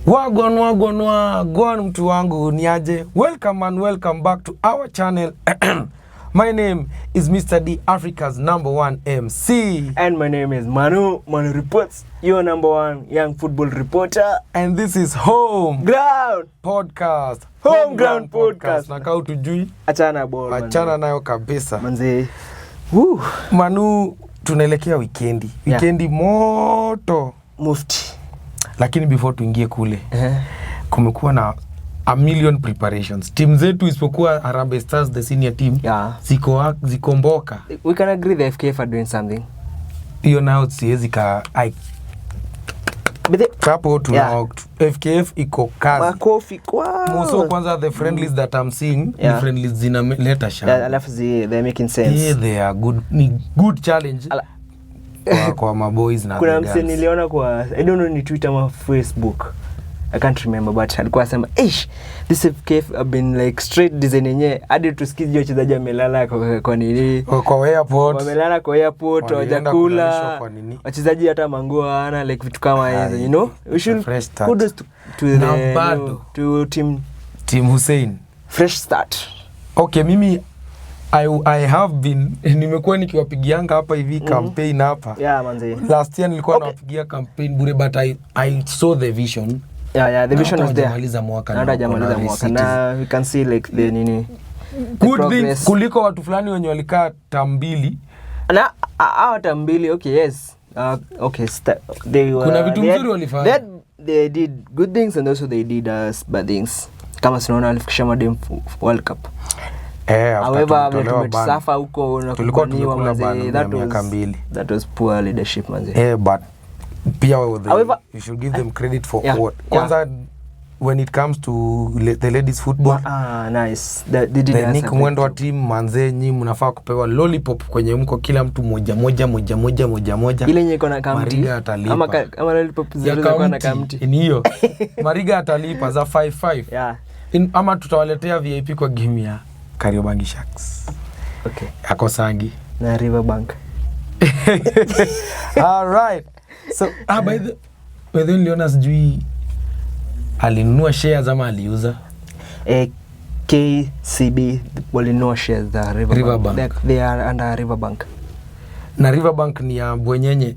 Wagwan mtu wangu niaje. Welcome and welcome back to our channel. My name is Mr. D, Africa's #1 MC. And my name is Manu Reports, your #1 young football reporter. And this is Home Ground Podcast. Home Ground Podcast. Na kau tujui. Achana ball. Achana nayo kabisa. Manze. Manu, tunaelekea weekendi. Weekendi moto. Mufti. Lakini before tuingie kule, kumekuwa na a million preparations. Team zetu isipokuwa Harambee Stars, the senior team, ziko mboka. We can agree the FKF are doing something. Hiyo nao siwezi hapo tuna FKF iko kazi. Makofi kwa. Muso kwanza the friendlies that I'm seeing, the friendlies zina leta shamba. Alafu they're making sense. Yeah, they are good challenge. Kwa maboys na kuna mse niliona kwa I don't know ni Twitter ama Facebook, I can't remember, but alikuwa sema this FKF have been like straight design yenyewe hadi tusikize wachezaji wamelala kwa nini kwa airport, wamelala kwa airport wajakula, wachezaji hata manguo hana, like vitu kama hizo, you know. We should kudos to the team Hussein, fresh start. Okay, mimi I have been nimekuwa nikiwapigianga hapa hivi campaign hapa. Yeah, manze. Last year nilikuwa nawapigia campaign bure, but I saw the vision. Yeah, the vision is there. Jamaliza mwaka na we can see like the nini good things kuliko watu fulani wenye walikaa tambili. Na hao tambili, okay, yes. Okay, kuna vitu mzuri walifanya. They did good things and also they did bad things. Kama tunaona alifikisha madem World Cup. However, safa huko na kulikuwa mazee, that was poor leadership manze. But pia you should give them credit for what. Kwanza when it comes to the ladies football, nice. The Nick mwendo wa team manze, nyinyi mnafaa kupewa lollipop kwenye mko kila mtu moja. Ile yenye iko na kamti. Mariga atalipa. Ama lollipop zile na kamti. Ni hiyo. Mariga atalipa za 5-5. Yeah. Ama tutawaletea VIP kwa game ya Kariobangi Sharks. Okay. Ako Sangi na Riverbank. All right. So by the way, niliona sijui alinunua shares ama aliuza. KCB walinunua shares za Riverbank. They are under Riverbank. Na Riverbank ni ya bwenyenye.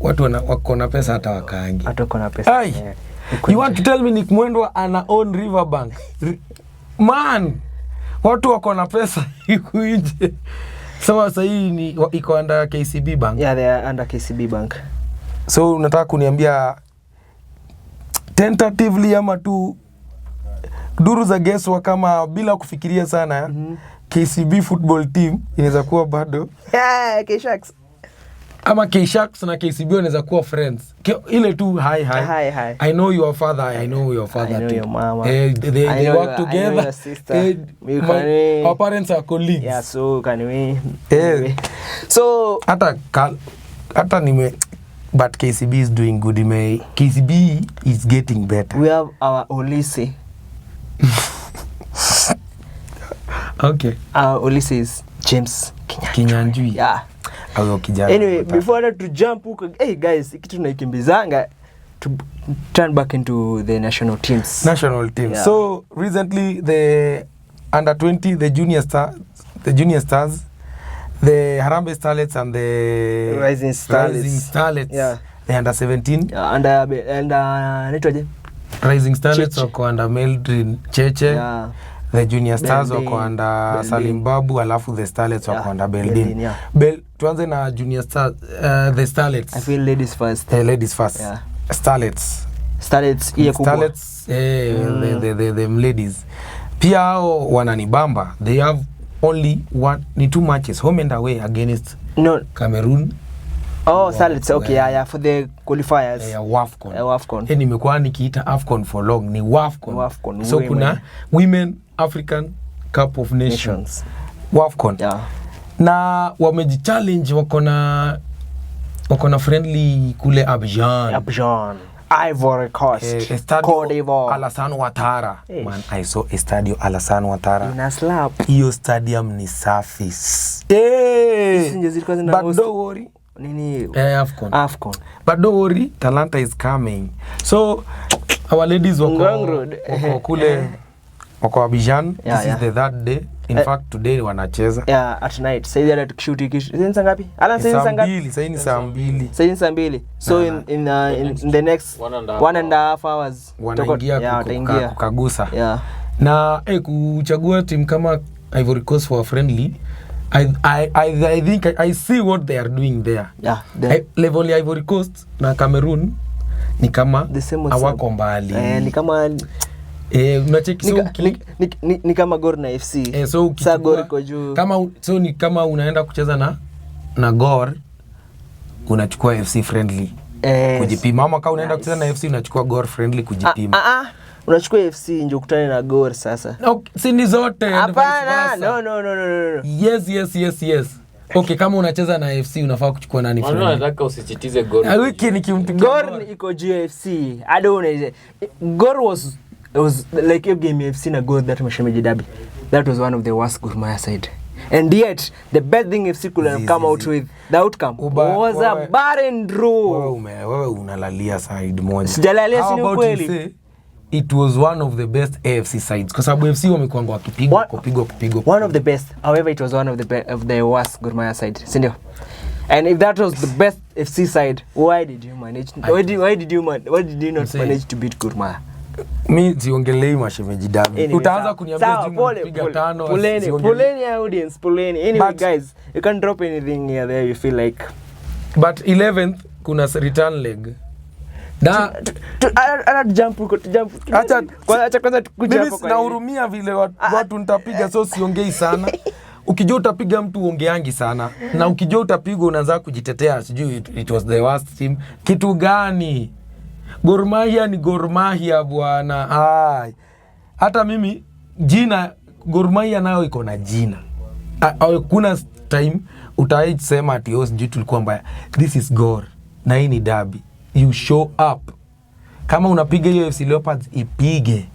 Watu wako na pesa hata wakaangi. Hata wako na pesa. You want to tell me Nick Mwendwa ana own Riverbank? Man, watu wako na pesa iko nje. Sasa hii ni iko under KCB Bank. Yeah, they are under KCB Bank. So unataka kuniambia tentatively ama tu duru za guesswa kama bila kufikiria sana, KCB football team inaweza kuwa bado K-Sharks ama K-Sharks na KCB wanaweza kuwa friends. Ile tu hi. I know your father, I know your father. I know your mama. They work together. I know your sister. Our parents are colleagues. Yeah, so can we? So hata nime, but KCB is doing good. KCB is getting better. We have our Olise. Okay. Our Olise is James Kinyanjui. Yeah. Anyway, before to jump, guys, kitu tunaikimbizanga to turn back into the national teams. Yeah. So recently the under 20, the junior stars, the Harambee Starlets and the Rising Starlets. Yeah. The under 17. Under nitwaje? Rising Starlets wako under Mildred Cheche. Yeah. The junior stars wako under Salim Babu, alafu the Starlets wako under Beldin. Tuanze na junior stars, the Starlets. I feel ladies first. Ladies first. Yeah. Starlets iye kubwa. Starlets, the ladies. Pia hao wananibamba. They have only 2 matches, home and away, against Cameroon. Starlets, okay, yeah, for the qualifiers. WAFCON. Nimekuwa nikiita AFCON for long, ni WAFCON. So kuna Women African Cup of Nations. WAFCON. Yeah. Na wamejichallenge, wako na friendly kule Abidjan. Ivory Coast. Cote d'Ivoire. Alassane Ouattara. Man, I saw a stadium Alassane Ouattara. Ina slap. Hiyo stadium ni safi. But don't worry. Afcon. But don't worry, Talanta is coming. So our ladies wako kule wako Abidjan. This is the third day. In fact today wanacheza at night. Sasa hata tukishoot saa ngapi? Alan saa ngapi? Saa 2. So in the next 1.5 hours wanaingia kukagusa. Na kuchagua timu kama Ivory Coast for a friendly, I think I see what they are doing there. Level ya Ivory Coast na Cameroon ni kama hawako mbali. Ni kama unacheki ni kama Gor na FC. So Sa Gor iko juu. Ni kama unaenda kucheza na Gor unachukua FC friendly kujipima, ama kama unaenda kucheza na FC unachukua Gor friendly kujipima. Unachukua FC ndio kukutane na Gor sasa. Si ni zote. Hapana, no. Yes. Okay, kama unacheza na FC unafaa kuchukua nani friendly? Nataka usichitize Gor. Wiki nikimpiga Gor iko GFC. I don't know. Gor was like a game FC na Gor that Mashemeji derby. That was one of the worst Gor Mahia side. And yet the best thing FC could have come out with, the outcome was a barren draw. Wewe unalalia side moja. Sijalalia si ukweli. It was one of the best AFC sides kwa sababu FC wamekuwa wakipigwa. One of the best. However, it was one of the worst Gor Mahia side. Sindio? And if that was the best FC side, why did you not manage to beat Gor Mahia? Mi siongelei Mashemeji derby. Utaanza kuniambia timu piga 5. Poleni audience, poleni. Anyway guys, you can drop anything here there you feel like. But 11th kuna return leg. Ana jump. Acha kwanza tukuje hapo kwa. Nahurumia vile watu nitapiga, so siongei sana. Ukijua utapiga mtu ongeangi sana. Na ukijua utapigwa unaanza kujitetea, sijui it was the worst team. Kitu gani? Gor Mahia ni Gor Mahia bwana. Hata mimi jina Gor Mahia nayo iko na jina. Kuna time utaisema ati sijui tulikuwa mbaya. This is Gor. Na hii ni derby. You show up. Kama unapiga hiyo FC Leopards ipige.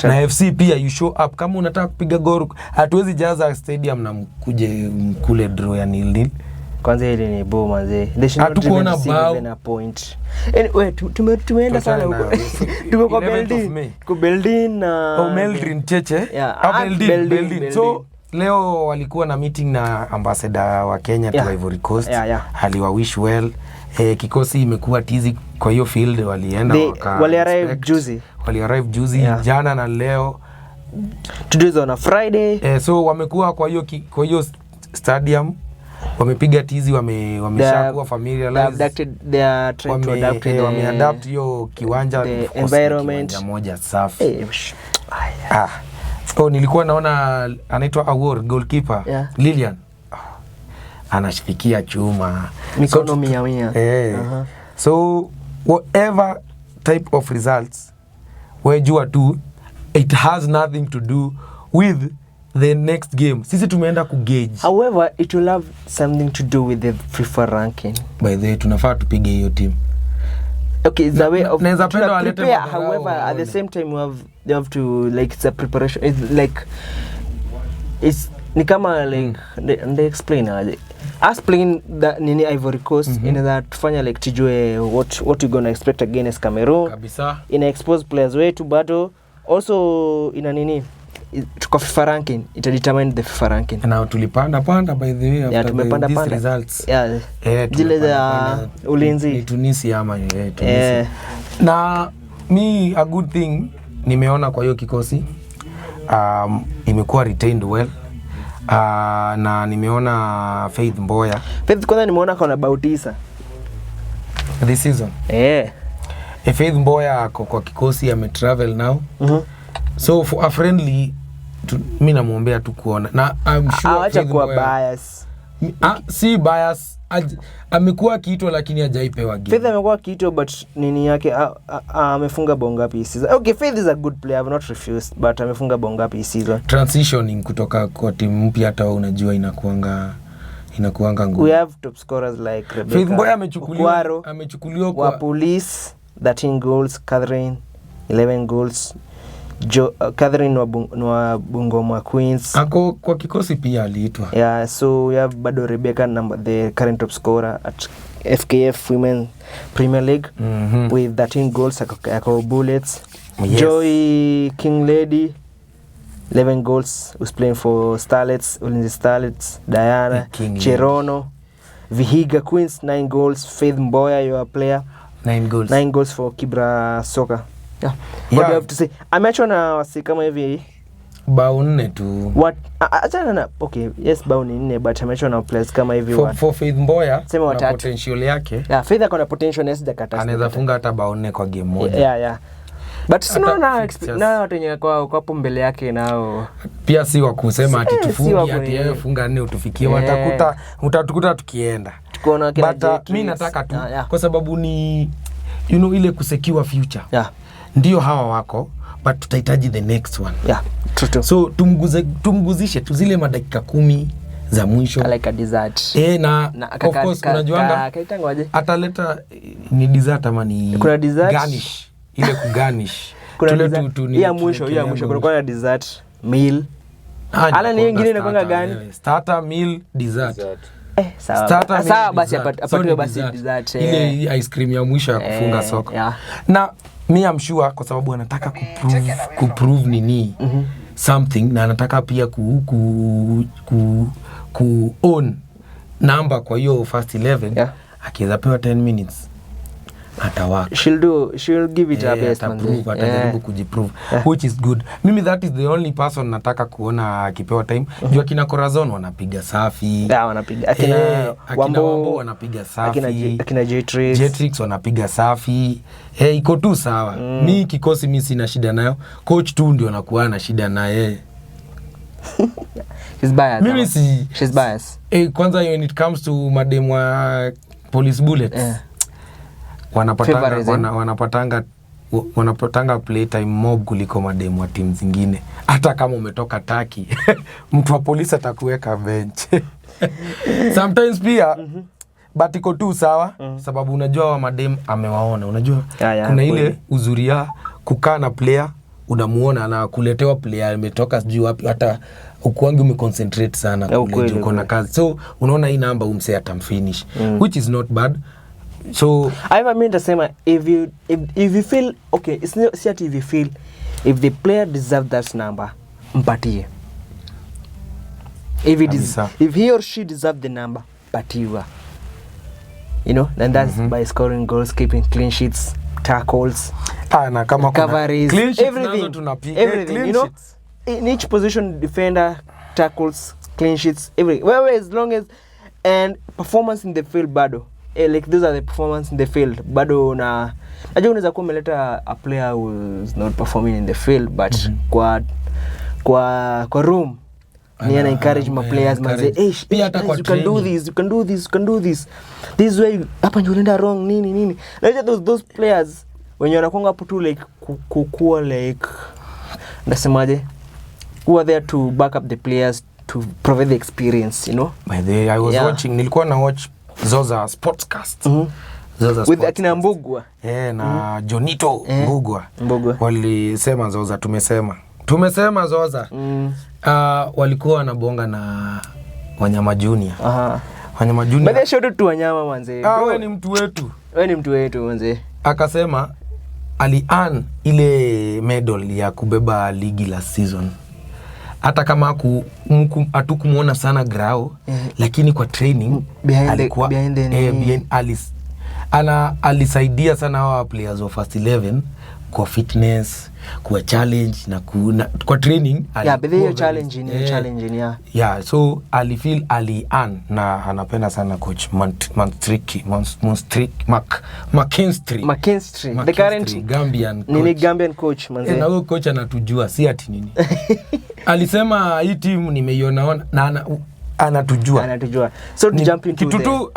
Na FC pia you show up. Kama unataka kupiga Gor, hatuwezi jaza stadium na mkuje kule draw ya 0-0. Kwanza ile ni bo manze. They should not even a point. Anyway, tumeenda sana huko. Tuko kwa Beldin na Meldrin Cheche. Beldin. So leo walikuwa na meeting na ambassador wa Kenya to Ivory Coast. Aliwa wish well. Kikosi imekuwa tizi kwa hiyo field, walienda wali arrive juzi jana na leo. Today is on a Friday. So wamekuwa kwa hiyo stadium, wamepiga tizi, wameshakuwa familiarized. They are trying to adapt wameadapt hiyo kiwanja, environment moja safi. Nilikuwa naona anaitwa Award goalkeeper Lilian anashikilia chuma mikono mia. So whatever type of results wejua tu, it has nothing to do with the next game. Sisi tumeenda kugauge. However, it will have something to do with the FIFA ranking. By the way, tunafaa tupige hiyo team. Okay, it's a way of prepare. However, at the same time you have to, like, it's a preparation. It's like ni kama like they explain us playing the nini Ivory Coast in that tufanya like tujue what you gonna expect against Cameroon kabisa. Ina expose players wetu bado also ina nini tuko FIFA ranking, it determine the FIFA ranking. Na tulipanda by the way after these results. Zile za ulinzi ni Tunisia ama Tunisia. Na me a good thing nimeona kwa hiyo kikosi imekuwa retained well. Na nimeona Faith Mboya. Faith kwanza nimeona kuna Bautista this season. Faith Mboya kwa kikosi ametravel now. So for a friendly mimi namuombea tu kuona. Na I'm sure acha kuwa bias. Si bias. Amekuwa kiitwa lakini hajaipewa game. Faith amekuwa kiitwa but nini yake amefunga bao ngapi season. Okay, Faith is a good player, I've not refused, but amefunga bao ngapi season. Transitioning kutoka kwa timu mpya hata unajua inakuanga ngumu. We have top scorers like Rebecca. Faith Mboya amechukuliwa kwa Police 13 goals, Catherine 11 goals. Catherine wa Bungoma Queens. Ako kwa kikosi pia aliitwa. Yeah, so we have bado Rebecca, the current top scorer at FKF Women Premier League with 13 goals. Ako Bullets. Yes. Joy King Lady 11 goals, who's playing for Starlets, Ulinzi Starlets. Diana Cherono, Vihiga Queens 9 goals. Faith Mboya, your player, 9 goals for Kibra Soccer. Yeah. What do you have to say? Ameachwa na wasi kama hivi bao 4 tu. What achana na okay, yes bao 4 but ameachwa na players kama hivi for Faith Mboya na potential yake. Yeah, Faith akona potential na sijakata. Anaweza funga hata bao 4 kwa game moja. Yeah. But sino na watu wenye kwa hapo mbele yake nao pia si wa kusema ati tufunge ati yeye funga 4 utufikie. Utatukuta tukienda. Tukoona kile mimi nataka tu kwa sababu ni ile kusecure future. Yeah. Ndio hawa wako but tutahitaji the next one. Yeah, true. So tumguzishe tu zile madakika 10 za mwisho. Like a dessert. Na of course unajuanga ataleta ni dessert ama ni garnish. Ile kugarnish. Ya mwisho kuna na dessert, meal. Ala ni nyingine inakuanga gani? Starter, meal, dessert. Sawa basi apatiwe basi dessert. Ile ice cream ya mwisho ya kufunga soko. Yeah. Na mi am sure kwa sababu anataka kuprove nini something na anataka pia ku own number kwa hiyo first 11. Yeah. Akiweza pewa 10 minutes atawaka. She'll give it her best man. Atajaribu kujiprove, which is good. Mimi that is the only person nataka kuona akipewa time. Jua kina Corazon wanapiga safi. Yeah, wanapiga. Akina Wambo wanapiga safi. Akina Jetrix wanapiga safi. Iko tu sawa. Mimi kikosi mimi sina shida nayo. Coach tu ndio anakuwa na shida na yeye. She's biased. Mimi she's biased. Kwanza when it comes to madem wa Police Bullets. Wanapatanga playtime mob kuliko mademu wa timu zingine. Hata kama umetoka Turkey, mtu wa polisi atakuweka bench. Sometimes pia but iko tu sawa sababu unajua wa mademu amewaona. Unajua kuna ile uzuria kukaa na player unamuona na kuletewa player ametoka sijui wapi hata ukuangi umeconcentrate sana kule uko na kazi. So unaona hii namba umse atamfinish which is not bad. So I mean the same if you feel okay, it's not set if you feel if the player deserves that number mpatie. If he or she deserves the number patiwa. And that's by scoring goals, keeping clean sheets, tackles, na kama coverage, clean sheets everything, in each position, defender, tackles, clean sheets, everything. As long as and performance in the field bado. Like those are the performance in the field. Bado najua unaweza kuwa umeleta a player who is not performing in the field but kwa room ni ana encourage my players manze, you can do this this way hapa ndio unaenda wrong nini like those players when you anakuanga hapo tu like kukua like nasemaje, who are there to back up the players to provide the experience, by the way I was watching, nilikuwa na watch Zoza Sportscast. Zoza with akina Mbugwa na Jonito Mbugwa walisema Zoza tumesema Zoza walikuwa wanabonga na Wanyama Junior. Wanyama Junior baada shoto tu Wanyama manze, wewe ni mtu wetu manze. Akasema ali-earn ile medal ya kubeba ligi la season hata kama hatukumuona sana grao lakini kwa training alikuwa alisaidia sana hawa players of first 11 kwa fitness, kwa challenge na kwa training challenge. So alifeel ali-earn na anapenda sana coach McKinstry, the current Gambian coach manze. Na huyo coach anatujua si ati nini. Alisema hii team nimeiona na anatujua. So to jump into kitu tu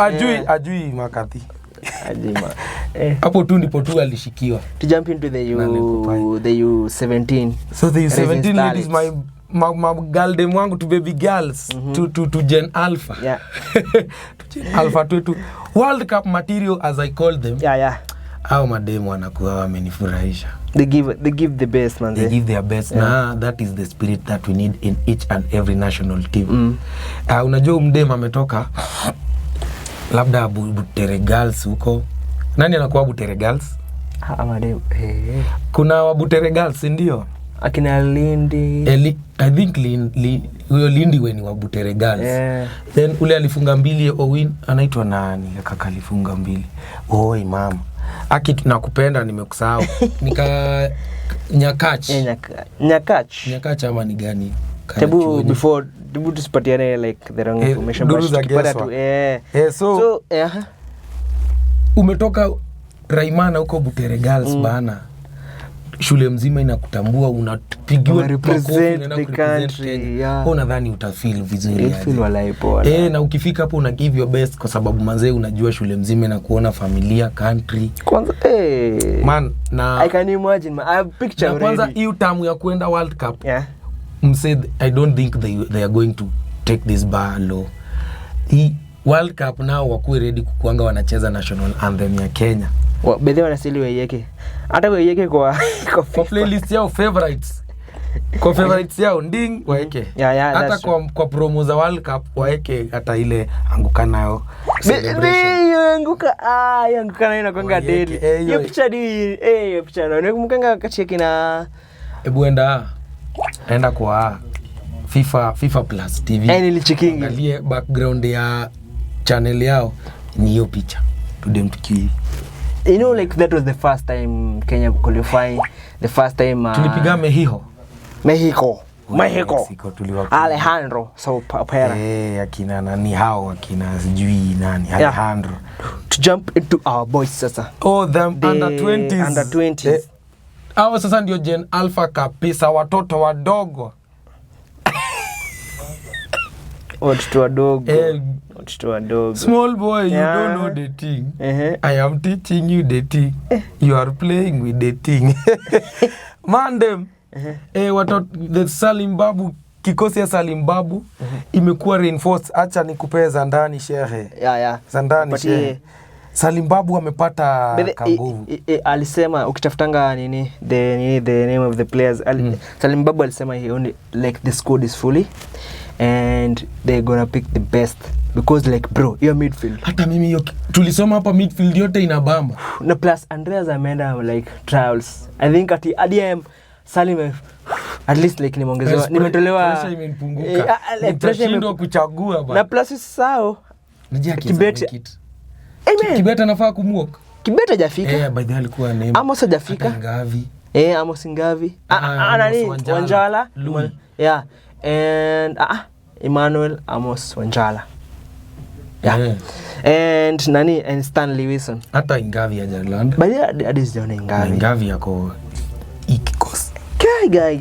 ajui Makati. Hapo tu ndipo tu alishikiwa. To jump into the U17. So the U17 ladies my girl dem wangu to baby girls to Gen Alpha. Yeah. To Gen Alpha to World Cup material as I call them. Au mademu wanakuwa wamenifurahisha. They give the best, man. They give their best. Yeah. That is the spirit that we need in each and every national team. Unajua mdemu ametoka labda Butere Girls huko. Nani anakuwa Butere Girls? Mademu. Kuna wa Butere Girls ndio. Akina Lindi. I think Lindi weni wa Butere Girls. Yeah. Then ule alifunga 2 Owin anaitwa nani? Kaka alifunga 2. Oi mama. Aki tunakupenda nimekusahau. Nyakach. Nyakach ama ni gani? Tebu before tusipatiane like the wrong information but tukipata tu so umetoka Raimana huko Butere Girls bana. Shule mzima inakutambua, unapigiwa represent the country. Yeah. Unadhani utafeel vizuri feel walaipo. Na ukifika hapo una give your best kwa sababu manzee unajua shule mzima na kuona familia, country. Kwanza man na I can imagine, man. I have picture already. Kwanza hiyo tamu ya kwenda World Cup. Yeah. Said I don't think they are going to take this bar low. Hii World Cup nao wakuwe ready kukuanga wanacheza national anthem ya Kenya. Bedhe wanasili weyeke. Hata weyeke kwa playlist yao favorites. Kwa favorites yao nding waeke. Hata kwa promo za World Cup waeke hata ile anguka nayo celebration. Anguka nayo inakuanga daily. Hiyo picha ni picha na nikumkanga kacheki na enda kwa FIFA Plus TV. Nilichikingi. Angalie background ya channel yao ni hiyo picha. Tudem tuki. You know, like that was the first time Kenya qualifying, the first time tulipiga Mexico Alejandro Sopapera akina nani hao akina sijui nani Alejandro to jump into our boys sasa. Them under 20s hao sasa ndio Gen Alpha kabisa, watoto wadogo. Watoto wadogo. Small boy, you don't know the thing. I am teaching you the thing. You are playing with the thing. Mandem. Watoto the Salim Babu, kikosi ya Salim Babu imekuwa reinforced. Acha nikupee za ndani shehe. Za ndani shehe. Salim Babu amepata kanguvu. Alisema ukitafutanga nini the name of the players. Salim Babu alisema he only like the squad is fully and they're gonna pick the best because like bro your midfield. Hata mimi tulisoma hapa midfield yote inabamba. Na plus Andreas ameenda like trials. I think at ADM Salim at least like nimeongezewa nimetolewa pressure imepunguka. Pressure kuchagua bana. Na plus sao Kibeta nafaa kumuoka. Kibeta hajafika. By the alikuwa name. Amos hajafika. Ngavi. Amos Ngavi. Nani? Wanjala. Yeah. And Emmanuel Amos Wanjala. Yeah. And nani and Stanley Wilson. Hata Ngavi hajalanda. But hadi sijaona Ngavi. Ngavi yako ikikosa. Guy.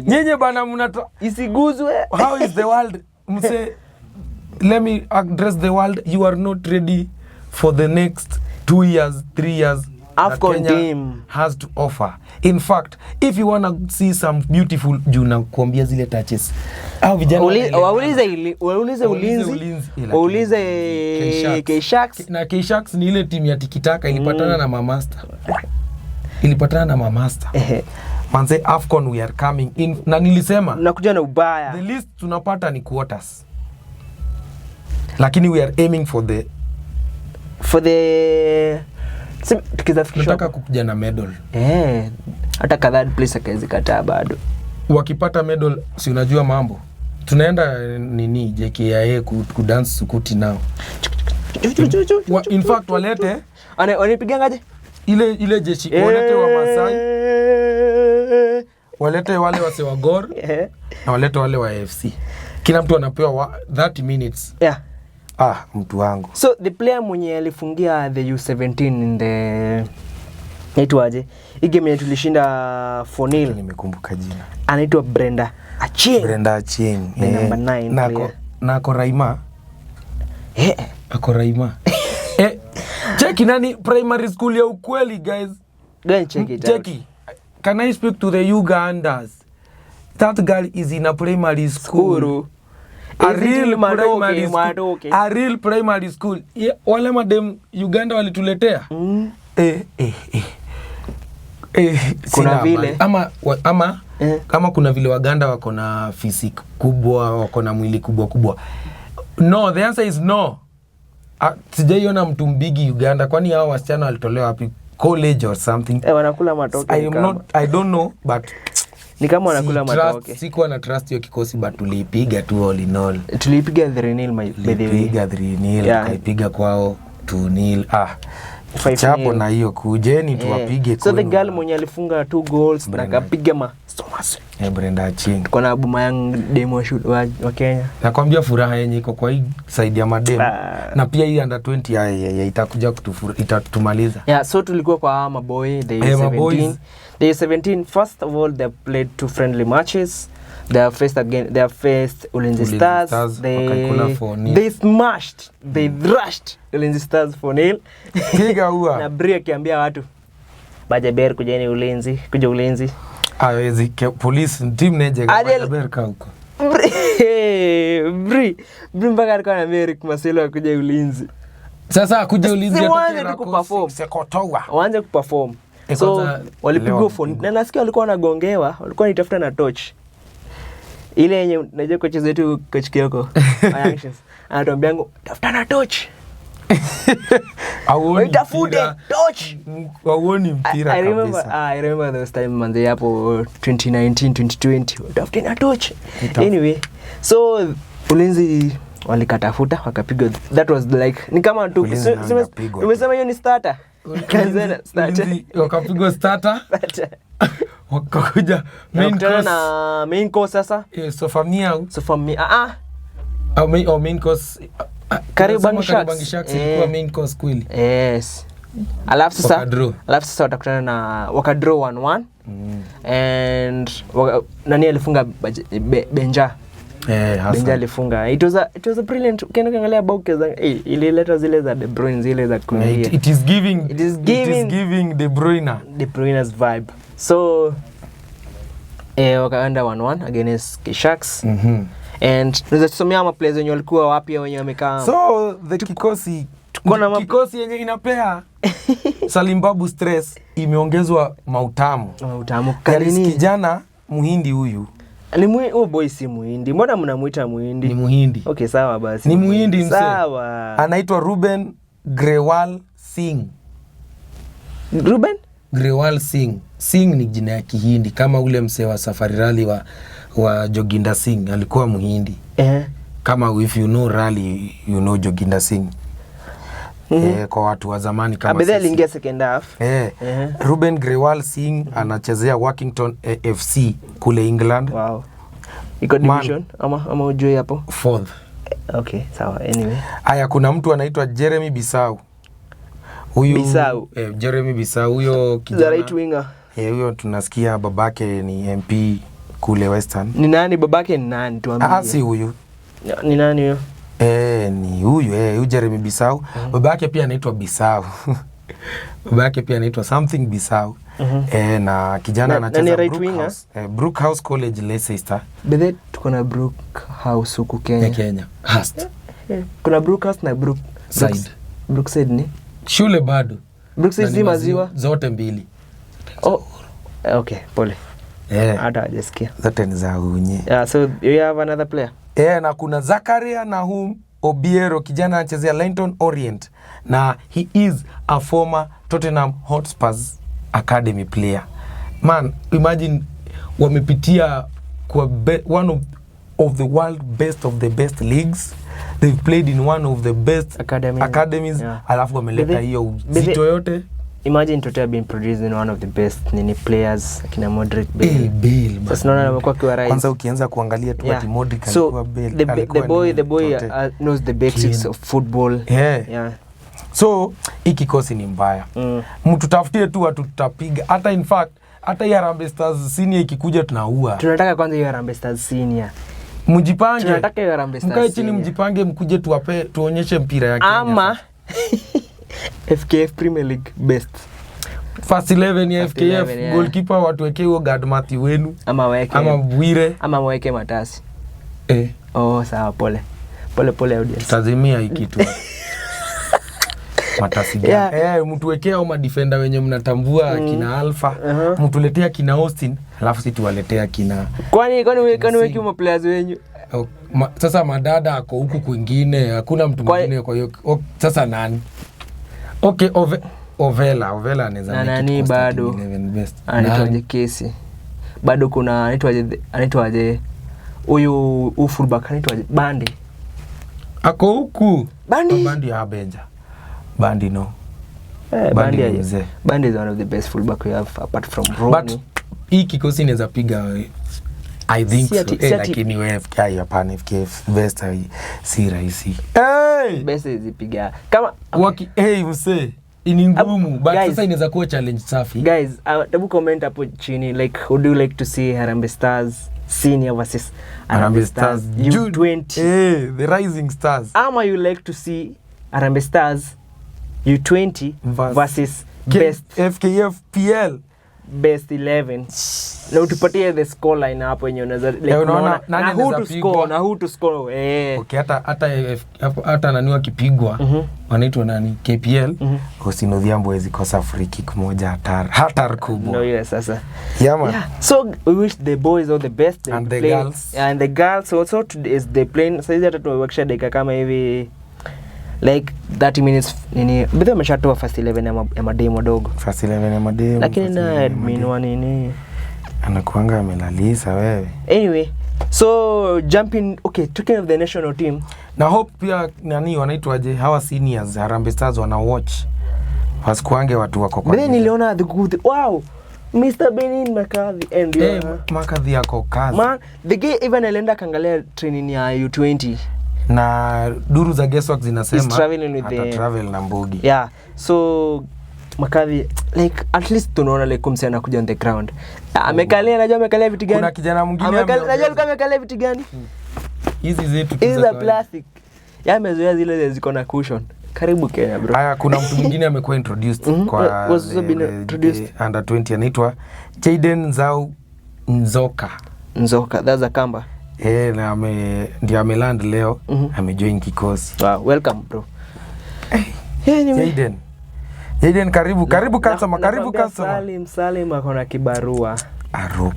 Nyenye bana mnato isiguzwe. How is the world? Mse let me address the world. You are not ready for the next 2 years, 3 years. AFCON team has to offer. In fact, if you want to see some beautiful juna kuambia zile touches. Au vijana waulize ulinzi. Waulize K-Sharks. Na K-Sharks ni ile timu ya tikitaka ilipatana na Mamaster. Manze AFCON we are coming in. Na nilisema nakuja na ubaya. The least tunapata ni quarters. Lakini we are aiming for the tunataka kukuja na medal. Hata kadhaa place akaezi kataa bado. Wakipata medal si unajua mambo. Tunaenda nini JKIA kudance sukuti nao. In fact walete wanipigangaje? Ile jeshi walete wa Masai. Walete wale wase wa Gor. Na walete wale wa AFC. Kila mtu anapewa 30 minutes. Yeah. Mtu wangu. So the player mwenye alifungia the U17 in the naitwaje? Hii game yetu tulishinda 4-0. Nimekumbuka jina. Anaitwa Brenda Achieng. Number 9. Nako Raima. Ako Raima. Check nani primary school ya ukweli guys. Go check it out. Can I speak to the Ugandans? That girl is in a primary school. A real primary school. Wale madem Uganda walituletea. kuna vile kama kuna vile Waganda wako na physique kubwa, wako na mwili kubwa. No, the answer is no. Sijaiona mtu mbigi Uganda, kwani hao wasichana walitolewa wapi? College or something. Wanakula matoke. I don't know, but ni kama wanakula matoke. Sikuwa na trust hiyo kikosi, but tulipiga tu all in all. Tulipiga 3-0 Tulipiga 3-0, kaipiga kwao 2-0. Chapo na hiyo kujeni tuwapige. So the girl mwenye alifunga 2 goals na kapiga Thomas. Brenda Aching. Tuko na Aubameyang demo wa Kenya. Nakwambia furaha yenye iko kwa hii side ya madem. Na pia hii under 20 itakuja itatumaliza. So tulikuwa kwa maboy the 17. The 17 first of all they played 2 friendly matches. They faced Ulinzi Stars. They smashed. They thrashed Ulinzi Stars 4-0. Piga huwa. Na Bri akiambia watu Bajaber kujeni Ulinzi, kuja Ulinzi. Hawezi police team neje Bajaber ka huko. Bri mpaka alikuwa anambia Eric Marcelo akuja Ulinzi. Sasa kuja Ulinzi waanze kuperform. So walipigwa phone na nasikia walikuwa wanagongewa, walikuwa wanitafuta na torch. Ile yenye najua coach zetu coach Kioko anatuambia tafuta na torch. Tafute torch. Waoni mpira kabisa. I remember those time manze hapo 2019 2020 tafuta na torch. Anyway, so Ulinzi walikatafuta wakapiga. That was like ni kama tu umesema hiyo ni starter. Kanzana starter. Wakapigwa starter. Wakakuja main course sasa. Sofamia. Main course. Kariobangi Sharks ilikuwa main course kweli. Yes. Alafu sasa watakutana na wakadraw 1-1. And nani alifunga Benja? Benja alifunga. It was a brilliant. Ukiangalia Bauke ilileta zile za De Bruyne zile za kuingia. It is giving De Bruyne's vibe. So wakaenda 1-1 against Sharks. And tunaweza tusomea ama players wenye walikuwa wapi wenye wamekaa. So the kikosi yenye inapea Salimbabu stress imeongezwa mautamu. Karini kijana Muhindi huyu. Ni boy si Muhindi. Mbona mnamuita Muhindi? Ni Muhindi. Okay, sawa basi. Ni Muhindi mse. Sawa. Anaitwa Ruben Grewal Singh. Ruben Grewal Singh. Singh ni jina ya Kihindi kama ule mse wa Safari Rally wa Joginda Singh alikuwa Muhindi. Kama if you know Rally you know Joginda Singh. Kwa watu wa zamani kama sisi. Aliingia second half. Ruben Grewal Singh anachezea Workington FC kule England. Wow. Iko division ama ujue hapo? 4th. Okay, sawa. Anyway. Aya, kuna mtu anaitwa Jeremy Bisau. Huyu Jeremy Bisau huyo kijana. The right winger. Huyo tunasikia babake ni MP kule Western. Ni nani babake ni nani tuambie? Si huyu. Ni nani huyo? Ni huyu Jeremy Bisau. Babake pia anaitwa Bisau. Babake pia anaitwa something Bisau. Na kijana anacheza Brookhouse College Leicester. Bede tuko na Brookhouse huko Kenya. Hast. Kuna Brookhouse na Brookside ni? Shule bado. Brookside si maziwa zote mbili. Okay, pole. Hata hajasikia. Zote ni za unye. So you have another player? Na kuna Zakaria Nahum Obiero, kijana anachezea Leyton Orient na he is a former Tottenham Hotspurs academy player. Man, imagine wamepitia kwa one of the world best of the best leagues. They've played in one of the best academies. Alafu wameleta hiyo zito yote. Imagine Tottenham being produced in one of the best players akina Modric, Bale. Sasa naona amekuwa kwa rise. Kwanza ukianza kuangalia tu ati Modric alikuwa Bale. The boy knows the basics of football. So hii kikosi ni mbaya. Mtu tafutie tu watu tutapiga. Hata in fact hata hii Harambee Stars senior ikikuja tunaua. Tunataka kwanza hiyo Harambee Stars senior. Mjipange. Tunataka hiyo Harambee Stars. Mkae chini mjipange mkuje tuonyeshe mpira ya Kenya. Ama FKF Premier League best. First 11 ya FKF goalkeeper watu weke huo guard Matthew wenu ama Bwire ama mweke Matasi. Sawa pole audience. Tazimia hii kitu. Matasiga. Mtu wekea au madefender wenye mnatambua kina Alpha, mtu letea kina Austin, alafu sisi tuwaletea kina. Kwani weki ma players wenyu? Sasa Madada ako huku kwingine, hakuna mtu mwingine kwa hiyo. Sasa nani? Okay, Ovela anaweza nani bado? Anaitwaje Kesi. Bado kuna anaitwaje huyu fullback anaitwaje Bandi. Ako huku. Bandi Abenja. Bandi no. Bandi is one of the best fullback we have apart from Ronnie. But hii kikosi inaweza piga I think so. Lakini wewe FKI hapana, FKF best si rahisi. Best izipiga. Kama mse ini ngumu but sasa inaweza kuwa challenge safi. Guys, tabu comment hapo chini like would you like to see Harambee Stars senior versus Harambee Stars U20? The rising stars. Ama you like to see Harambee Stars U20 versus best FKF PL best 11. Na utupatie the score line hapo yenye unaweza like unaona na who to score. Okay, hata nani wakipigwa wanaitwa nani KPL Hosino Dhiambo hawezi kosa free kick moja hatari kubwa. No, yes sasa. Yeah. So we wish the boys all the best and the girls. And the girls also today is they playing. Sasa hata tumewekesha dakika kama hivi like 30 minutes nini bidhaa ameshatoa first 11 ya mademo dogo. First 11 ya mademo. Lakini na admin wa nini anakuanga amelalisa wewe. Anyway, so jumping talking of the national team. Na hope pia nani wanaitwaje hawa seniors Harambee Stars wana watch. Wasikuange watu wako kwa. Mimi niliona the good. Wow. Mr. Benin McCarthy and McCarthy yako kazi. Man, the guy even alienda kaangalia training ya U20. Na duru za guesswork zinasema travel na Mbugi. Yeah. So McCarthy like at least tunaona like kumsana kuja on the ground. Amekalia vitu gani? Kuna kijana mwingine amekalia vitu gani? Hizi zetu za plastic. Yamezoea zile ziko na cushion. Karibu Kenya bro. Haya kuna mtu mwingine amekuwa introduced kwa under 20 anaitwa Jaden Zau Nzoka, that's a Kamba. Na ndio ameland leo, amejoin kikosi. Wow, welcome bro. Jaden karibu customer, karibu customer. Salim akona kibarua. Aroko.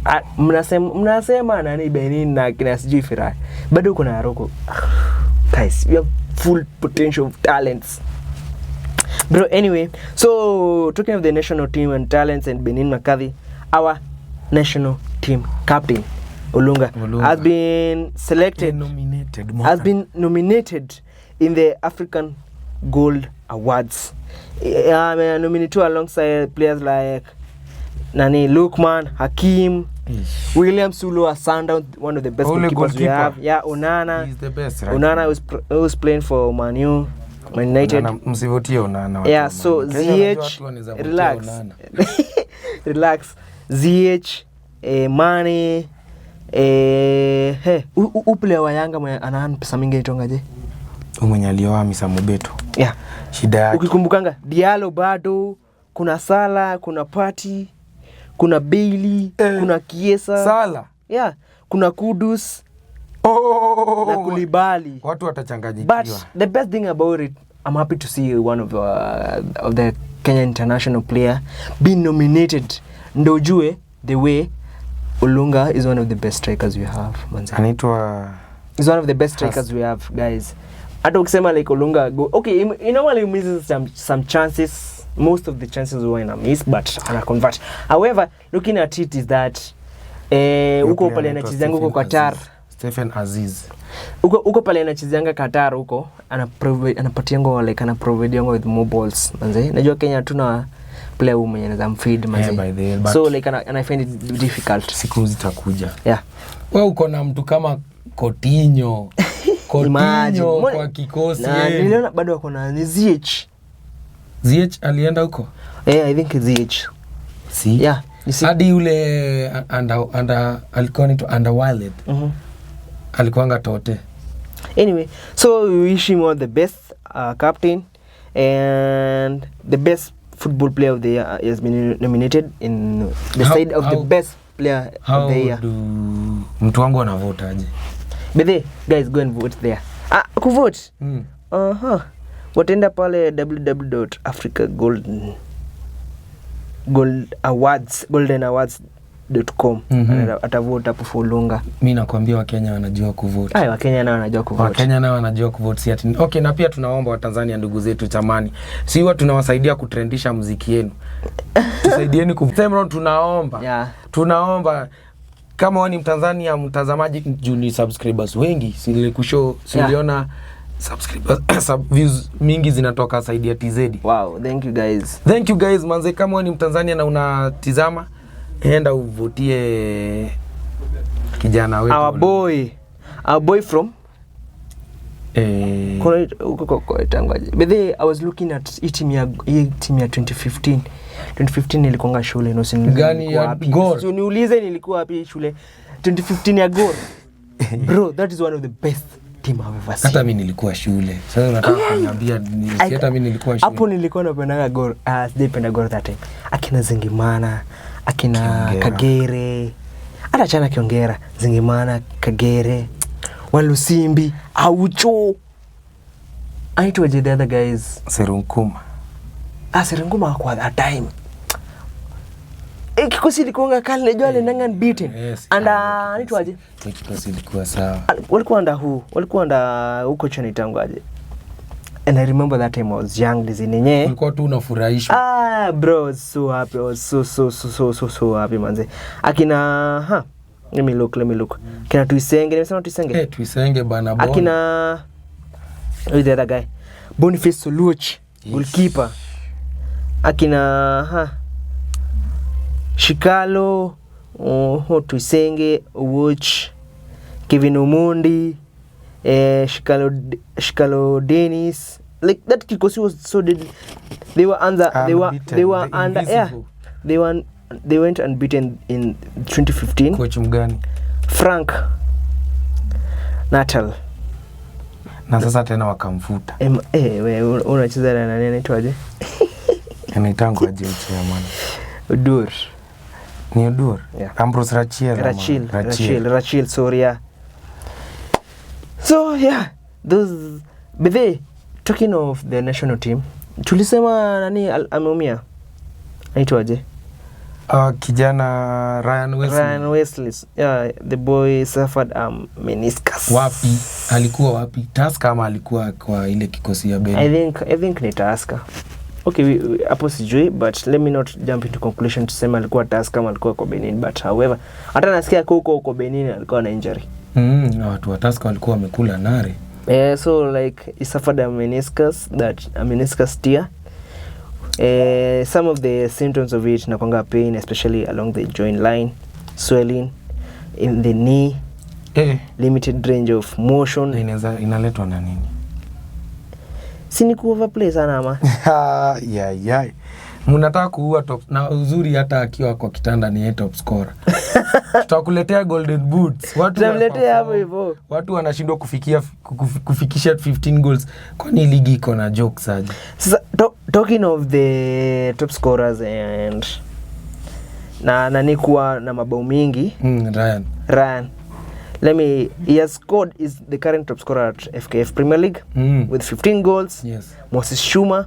Mnasema nani Benin na kina sijui Firai. Bado kuna Aroko. Guys, we have full potential of talents. Bro, anyway, so talking of the national team and talents and Benin McCarthy, our national team captain Olunga has been selected, has been nominated in the African Gold Awards. Nominated alongside players like Nani Lukman, Hakim, William Sulu, Asanda, one of the best goalkeepers we have. Yeah, Onana. He's the best, right? Onana was playing for Man United. Msivotie Onana. Yeah, so ZH, relax. ZH, Mane, player wa Yanga anahan pesa mingi itongaje? Mwenye alioa Misa Mobeto. Yeah. Shida yake. Ukikumbukanga Diallo bado, kuna Sala, kuna Partey, kuna Bailey, kuna Kiesa. Sala. Yeah, kuna Kudus. Na Koulibaly. Watu watachanganyikiwa. But the best thing about it, I'm happy to see one of the Kenya international player being nominated. Ndo ujue the way Olunga is one of the best strikers we have. He's one of the best strikers we have, guys. Hata ukisema like Olunga go, okay, you normally misses some chances. Most of the chances were in a miss, but ana convert. However, looking at it is that uko pale anachezanga huko Qatar. Stephen Aziz. Uko pale anachezanga Qatar huko, anapatia ngo like ana provide ngo with more balls. Manze, najua Kenya hatuna player mwenye anaweza mfeed manze. So like I find it difficult. Siku zitakuja. Yeah. Wewe uko na mtu kama Coutinho kwa kikosi. Na niliona bado wako na ZH. ZH alienda huko? I think ZH. See? Yeah. Hadi yule alikuwa ni Underwiled. Alikuanga Tote. Anyway, so we wish him all the best captain and the best football player of the year has been nominated in the side of the best player of the year. How do mtu wangu anavote aje? But guys, go and vote there. Kuvote? Wataenda pale www.goldenawards.com. Atavote hapo Fulunga. Mimi nakwambia Wakenya wanajua kuvote. Wakenya nao wanajua kuvote. Wakenya nao wanajua kuvote si ati. Okay, na pia tunaomba Watanzania ndugu zetu chamani. Si huwa tunawasaidia kutrendisha muziki yenu. Tusaidieni kusema tunaomba. Tunaomba kama wewe ni Mtanzania mtazamaji juni subscribers wengi siliona subscribers views mingi zinatoka saidia TZ. Wow, thank you guys. Thank you guys manze, kama wewe ni Mtanzania na unatizama enda uvotie kijana wetu. Our boy from tangaje. But I was looking at team ya 2015. 2015 nilikuwa shule no sini gani ya Gor. So niulize nilikuwa wapi shule 2015 ya Gor. Bro, that is one of the best team I've ever seen. Hata mimi nilikuwa shule. Sasa unataka kuniambia hata mimi nilikuwa shule. Hapo nilikuwa napenda Gor. Sijapenda Gor that time. Akina Zingimana, akina Kagere. Hata chana Kiongera, Zingimana, Kagere, Walusimbi, Aucho. I told you the other guys. Serunkuma. Serunkuma kwa that time. Kikosi ilikuwa kali najua alinanga unbeaten. Yes, anaitwaje? Kikosi ilikuwa sawa. Walikuwa under huko chini tangu aje. And I remember that time I was young lizinenye. Ulikuwa tu unafurahishwa. Bro, so happy. I was so happy manze. Akina let me look. Kina Tuisenge, nimesema Tuisenge. Tuisenge bana bona. Akina the other guy. Boniface Soluch, goalkeeper. Akina Shikalo, Tuisenge, Watch, Kevin Omondi, Shikalo Dennis. Like that Kikosi was so dead. They were under they went unbeaten in 2015. Coach mgani? Frank Natal. Na sasa tena wakamfuta. Wewe unacheza na nani anaitwaje? Anaitangwa aje chairman? Udur. Ni Udur? Yeah. Ambrose Rachel Soria. So yeah, those but they talking of the national team. Tulisema nani ameumia? Anaitwaje? Kijana Ryan Wesley. Yeah, the boy suffered meniscus. Wapi? Alikuwa wapi? Tusker ama alikuwa kwa ile kikosi ya Benin? I think ni Tusker. Okay, hapo sijui, but let me not jump into conclusion to say alikuwa Tusker ama alikuwa kwa Benin, but however, hata nasikia huko Benin alikuwa na injury. Watu wa Tusker walikuwa wamekula nare. So like he suffered a meniscus tear. Some of the symptoms of it nakwanga pain, especially along the joint line, swelling in the knee, limited range of motion. Inaletwa na nini? Sini overplay sana ama. Mnataka kuua top na uzuri hata akiwa kwa kitanda ni top scorer. Tutakuletea golden boots. Tunamletea hapo hivyo. Watu wanashindwa kufikisha 15 goals. Kwani ligi iko na jokes aje? Sasa talking of the top scorers and nani kuwa na mabao mingi, Ryan. He has scored, is the current top scorer at FKF Premier League with 15 goals. Yes. Moses Shuma,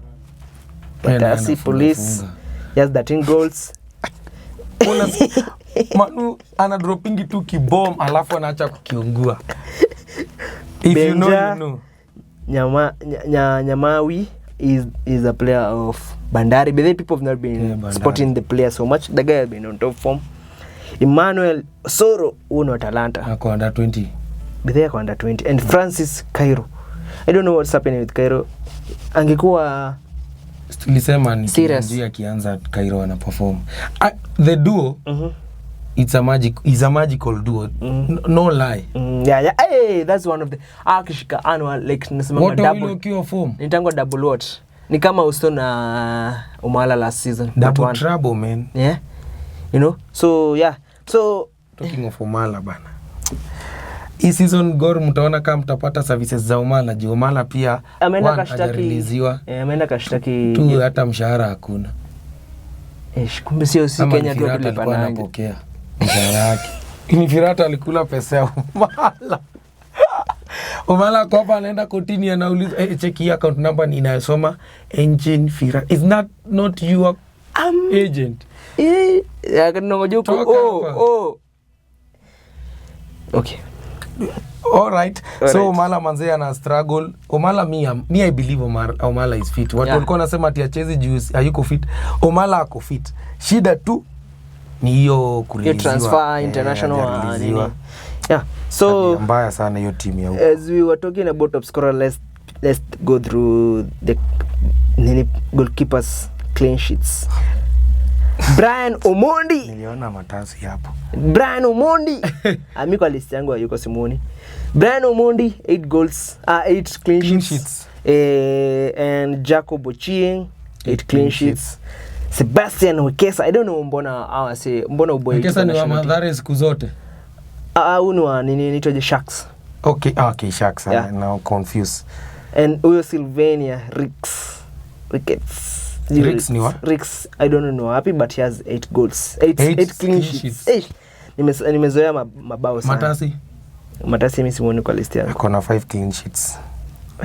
Batasi Police, he has 13 goals. Manu ana dropping tu kibom alafu anaacha kukiungua. If Benja, you know, you know. Nyamawi is a player of Bandari. But the people have not been spotting the player so much. The guy has been on top form. Emmanuel Soro, uno Atalanta. Ako under 20. But they are under 20. And Francis Cairo. I don't know what's happening with Cairo. Angekuwa tulisema ni ndio akianza Cairo ana perform. The duo it's a magical duo. No lie. Yeah. Hey, that's one of the akishika annual like nasema double. What will you form? Nitangwa double what? Ni kama Usto na Umala last season. Double trouble, man. Yeah. You know? So yeah. So talking of Umala bana. Hii season Gor mtaona kama mtapata services za Umala. Umala pia ameenda kashtaki. Ameenda kashtaki. Tu hata mshahara hakuna. Kumbe sio Kenya tu tulipana anapokea mshahara wake. Ni Firata alikula pesa ya Umala. Omala kwa hapa anaenda kotini anauliza cheki account number ni inayosoma Engine Fira. Is not your agent? Okay. All right. So Omala manze ana struggle. Omala me I believe Omala is fit. Watu walikuwa wanasema ati achezi juu hayuko fit. Omala ako fit. Shida tu ni hiyo kureleasiwa. Transfer international. Yeah. So mbaya sana hiyo timu ya huko. As we were talking about top scorer, let's go through the goalkeepers clean sheets. Brian Omondi. Niliona matasi hapo. Brian Omondi. Amiko list yangu yuko Simoni. Brian Omondi 8 goals, 8 clean sheets. And Jacob Ochieng 8 clean sheets. Sebastian Wekesa, I don't know mbona uboy. Wekesa ni wa Mathare siku zote. Unwa nini nitoje Sharks. Okay, Sharks. Yeah. Now confused. And huyo Sylvania Ricketts. Ricks ni wa? Ricks, I don't know happy, but he has 8 goals. 8 clean sheets. Nimezoea mabao sana. Matasi mimi simuoni kwa list yangu. Akona 5 clean sheets.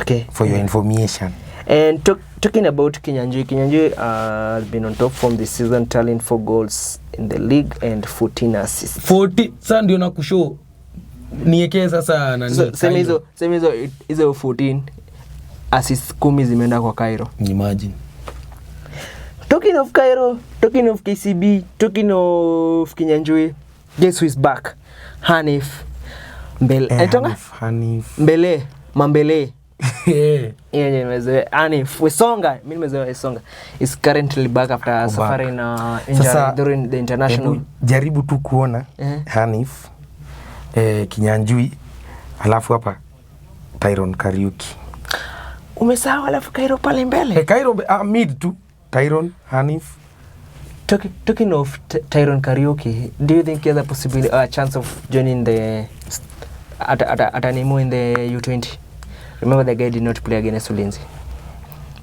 Okay. For your information. And talking about Kinyanjui has been on top from this season, tallying 4 goals in the league and 14 assists. 40 sasa ndio nakushow. Niwekee sasa nani? Sema hizo 14 assists 10 zimeenda kwa Cairo. Imagine. Talking of Cairo, talking of KCB, talking of Kinyanjui, guess who is back? Hanif Mambele. Hanif Wesonga, mimi nimezoea Wesonga, is currently back after suffering injury during the international. Jaribu tu kuona Hanif Kinyanjui alafu hapa Tyron Kariuki. Umesahau alafu Cairo pale mbele. Cairo mid tu. Tyron, Hanif. Talking of Tyron Kariuki, do you think he has a possibility, a chance of joining the Atanimo in the U20? Remember the guy did not play against Ulinzi.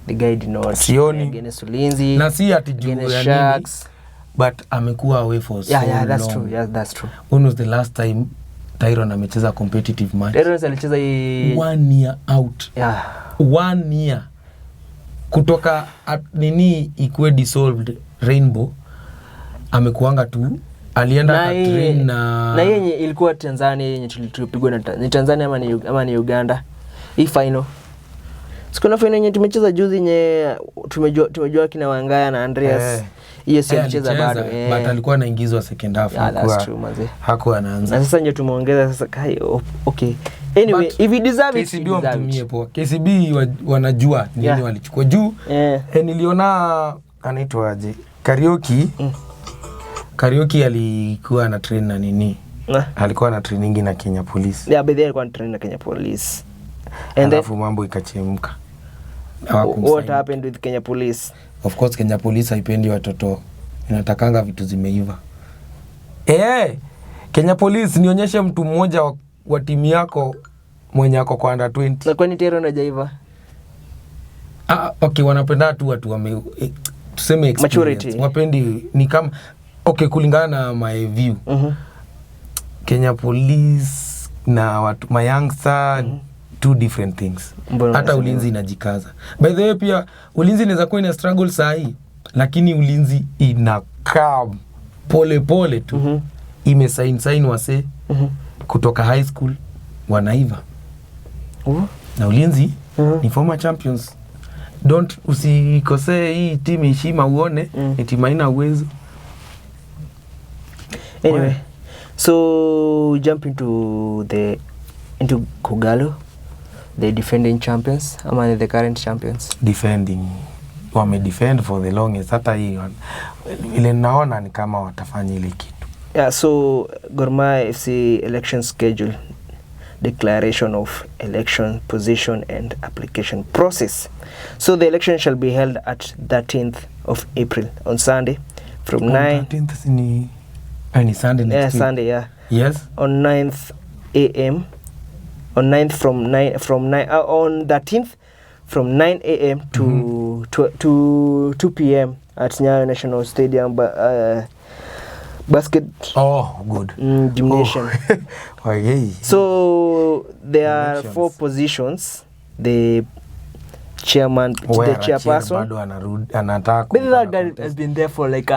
The guy did not play against Ulinzi. Na si ati juu ya Sharks, but amekuwa away for so long. Yeah, that's true. Yeah, that's true. When was the last time Tyron amecheza competitive match? Tyron alicheza 1 year out. Yeah. 1 year. Kutoka nini ikuwe dissolved Rainbow amekuanga tu alienda train na yenye ilikuwa Tanzania yenye tulipigwa ni Tanzania ama ni Uganda hii final. Sikuna final yenye tumecheza juzi yenye tumejua kina Wangaya na Andreas. Yes, alicheza bado. But alikuwa anaingizwa second half. Yeah, that's true manze. Hakuwa anaanza. Na sasa ndio tumeongeza sasa okay. Anyway, if he deserve it, KCB wamtumie poa. KCB wanajua nini walichukua juu. Niliona anaitwaje? Kariuki alikuwa na train na nini? Alikuwa na training na Kenya Police. Yeah, but they alikuwa na train na Kenya Police. And alafu mambo ikachemka. What happened with Kenya Police? Of course Kenya Police haipendi watoto. Inatakanga vitu zimeiva. Kenya Police nionyeshe mtu mmoja wa timu yako mwenye ako kwa under 20. Na kwani Tyron hajaiva? Okay, wanapenda tu watu tuseme experience. Maturity. Wapendi ni kama kulingana na my view. Kenya Police na watu youngster two different things. Hata Ulinzi inajikaza. By the way pia Ulinzi inaweza kuwa ina struggle sahi, lakini Ulinzi inakaa pole tu. Imesign wase kutoka high school wanaiva. Na Ulinzi ni former champions. Usikosee hii timu heshima uone ni timu haina uwezo. Anyway, so jump into Kogalo, the defending champions, ama the current champions. Defending. Wame-defend for the longest. Hata hii ile naona ni kama watafanya ile kitu. Yeah, so Gor Mahia FC election schedule, declaration of election position and application process. So the election shall be held at 13th of April on Sunday from 13th ni Sunday next week. Sunday, yeah. Yes. On 9th a.m. On 9th from 9 on 13th from 9 a.m. to 2 p.m. at Nyayo National Stadium. basket. Oh, good. Gymnasium. Oh, yeah. So there are 4 positions. The chairman, the chairperson. But that guy has been there for like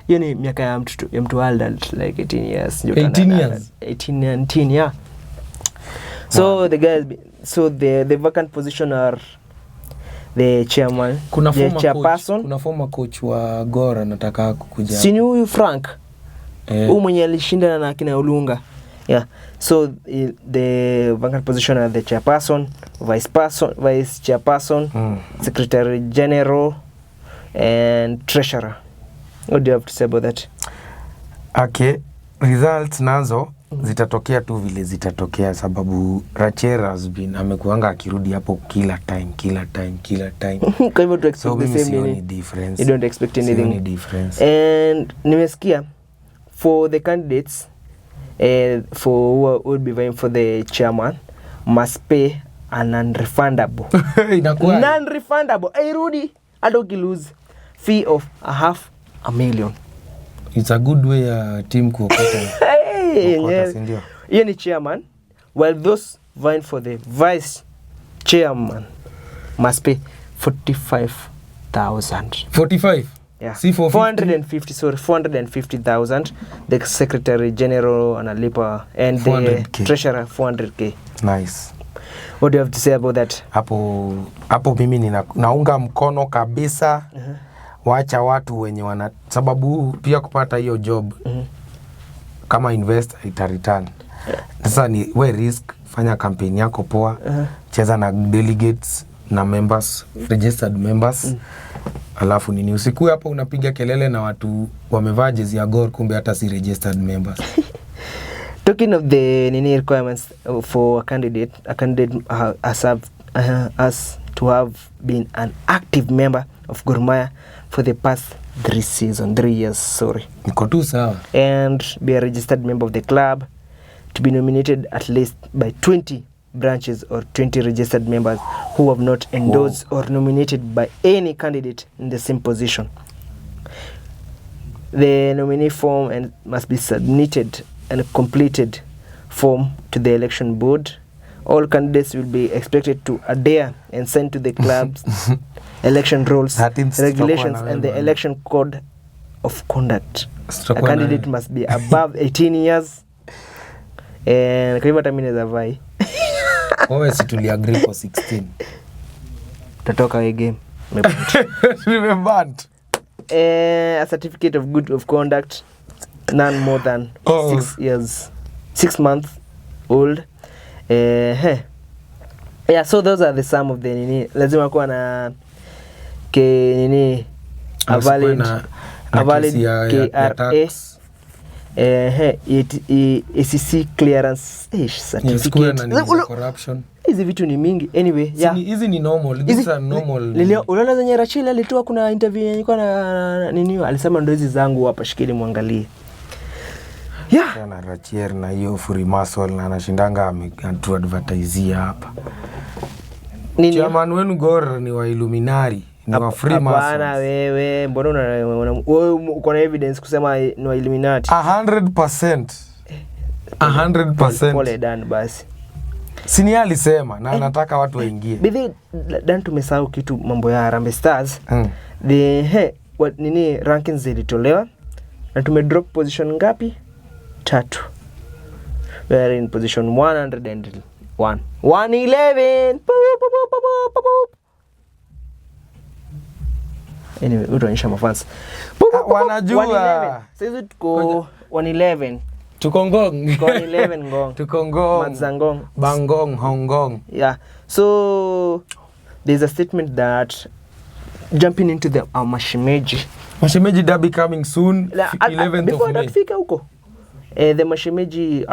yani miaka ya mtu adult like 18 years. 18 years. 19, yeah. So the guys, so the vacant position are the chairman, the chairperson. Kuna former coach wa Gor anataka kukuja. Sini huyu Frank. Huyu mwenye alishinda na kina Olunga. Yeah. So the vacant position are the chairperson, vice chairperson, secretary general and treasurer. What do you have to say about that? Okay, results nazo zitatokea tu vile zitatokea, sababu Rachel has been amekuanga akirudi hapo kila time. Kwa hivyo to expect the same difference. You don't expect anything difference. And nimesikia for the candidates for who would be vying for the chairman must pay a non-refundable. Non-refundable. Airudi adoki lose fee of $500,000. It's a good way team kuokota. Yes. Hiyo ni chairman, while those vying for the vice chairman must pay 45,000. 45? Yeah. See, 450,000. The secretary general analipa and the treasurer 400K. Nice. What do you have to say about that? Hapo mimi naunga mkono kabisa. Waacha watu wenye sababu pia kupata hiyo job kama investor ita return. Sasa ni we risk, fanya campaign yako poa, cheza na delegates na members, registered members. Alafu nini usiku hapo unapiga kelele na watu wamevaa jezi ya Gor kumbe hata si registered members. Talking of the requirements for a candidate has to have been an active member of Gor Mahia for the past 3 years, Niko tu sawa. And be a registered member of the club, to be nominated at least by 20 branches or 20 registered members who have not endorsed or nominated by any candidate in the same position. The nominee form must be submitted and completed form to the election board. All candidates will be expected to adhere and send to the club's election rules, regulations, and the election code of conduct. A candidate must be above 18 years. And kwa hivyo hata mimi naweza vai. Wewe si tuliagree for 16. Tatoka hii game. Remember. A certificate of conduct none more than 6 months old. Yeah, so those are the some of the lazima kuwa na a valid KRA ACC clearance certificate. Corruption. Hizi vitu ni mingi. Anyway, yeah. Hizi ni normal. These are normal. Unaona zenye Rachel alitoa kuna interview yenyewe na nini alisema ndo hizi zangu hapa shikili muangalie. Yeah. Na Rachel na hiyo free muscle na anashindanga tu advertise hapa. Nini? Chairman wenu Gor ni wa Illuminati, ni wa free muscle. Bwana wewe, mbona wewe uko na evidence kusema ni wa Illuminati? 100%. 100%. Pole Dan basi. Sini alisema na anataka watu waingie. Bibi Dan tumesahau kitu mambo ya Harambee Stars. Rankings zilitolewa na tumedrop position ngapi? 3. We are in position 101. 111. Anyway, utaonyesha mafans. Wanajua. Sasa tuko 111. Tukongong. 111 ngong. Tukongong. Matzangong. Bangong, Hongkong. Yeah. So there's a statement that jumping into the Mashemeji derby coming soon, 11th of May. Fika huko. The Mashemeji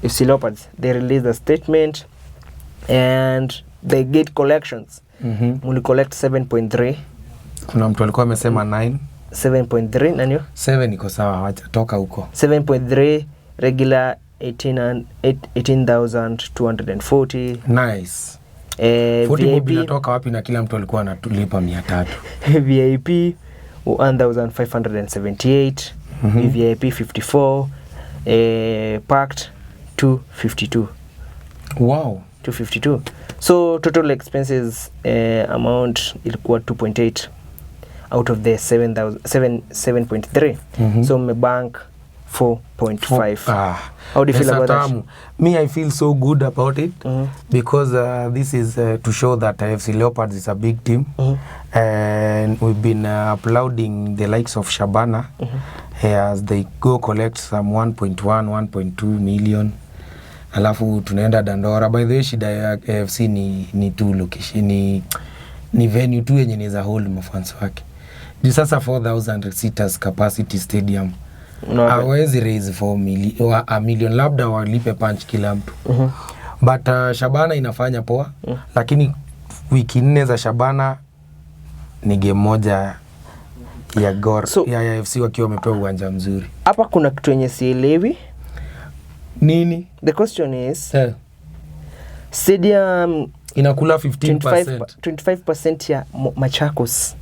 FC Leopards, they released a statement and they get collections. Muli collect 7.3. Kuna mtu alikuwa amesema 9. 7.3 nani? 7 iko sawa, wacha toka huko. 7.3 regular 18,240. Nice. 40 bob inatoka wapi na kila mtu alikuwa anatulipa 300. VIP 1,578. VIP 54, packed 252. Wow. 252. So total expenses amount ilikuwa 2.8 out of the 7.3. So my bank 4.5. How do you feel about that? Me, I feel so good about it because this is to show that FC Leopards is a big team, and we've been applauding the likes of Shabana as they go collect some 1.1, 1.2 million. Alafu tunaenda Dandora. By the way, shida ya AFC ni two location, ni venue tu yenye inaweza hold mafans wake. Juu sasa 4,000 seaters capacity stadium. Hawezi raise 4 million, labda walipe punch kila mtu. But Shabana inafanya poa, lakini wiki 4 za Shabana ni game moja ya Gor, so, ya AFC wakiwa wamepewa uwanja mzuri. Hapa kuna kitu yenye sielewi. Nini? The question is stadium inakula 15%. 25% ya Machakos.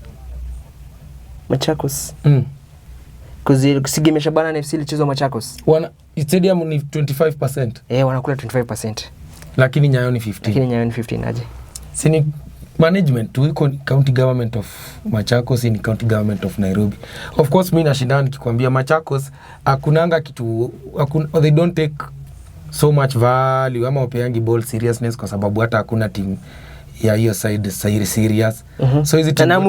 Kusigime Shabana na FC ilichezwa Machakos. Stadium ni 25%. Wanakula 25%. Lakini Nyayo ni 15 aje. Sini management tu iko county government of Machakos, ni county government of Nairobi. Of course mimi nashindana nikikwambia Machakos hakunanga kitu, they don't take so much value ama wapeangi ball seriousness kwa sababu hata hakuna team ya hiyo side serious. So hizi tuna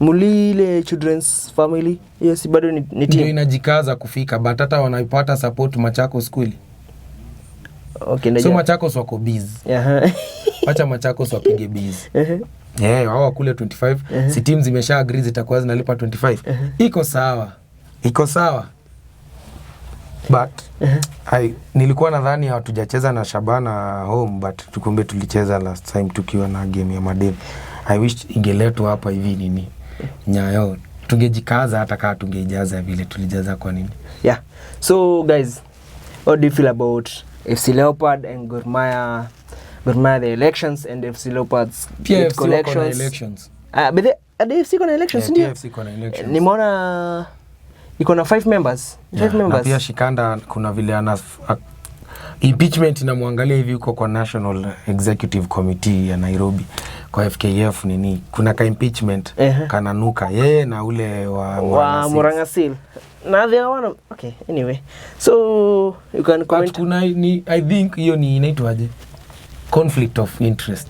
Muli ile children's family hiyo si bado ni team. Ndio inajikaza kufika but hata wanaipata support Machakos kweli. Okay, so Machakos wako busy. Acha Machakos wapige busy. Wao kule 25. Si team zimesha agree zitakuwa zinalipa 25. Iko sawa. But nilikuwa nadhani hatujacheza na Shabana home, but tukumbe tulicheza last time tukiwa na game ya Madem. I wish ingeletwa hapa hivi nini Nyayo tungejikaza hata kama tungeijaza vile tulijaza kwa nini. So guys, what do you feel about FC Leopard and Gor Mahia the elections and FC Leopards elections? But the FC kuna elections ndio. FC kuna elections. Nimeona iko na 5 members. 5 members. Na pia Shikanda kuna vile ana impeachment inamwangalia hivi huko kwa National Executive Committee ya Nairobi kwa FKF nini. Kuna ka impeachment kananuka yeye na ule wa Murangasil. Na they are okay, anyway. So you can comment. Kuna I think hiyo ni inaitwaje? Conflict of interest.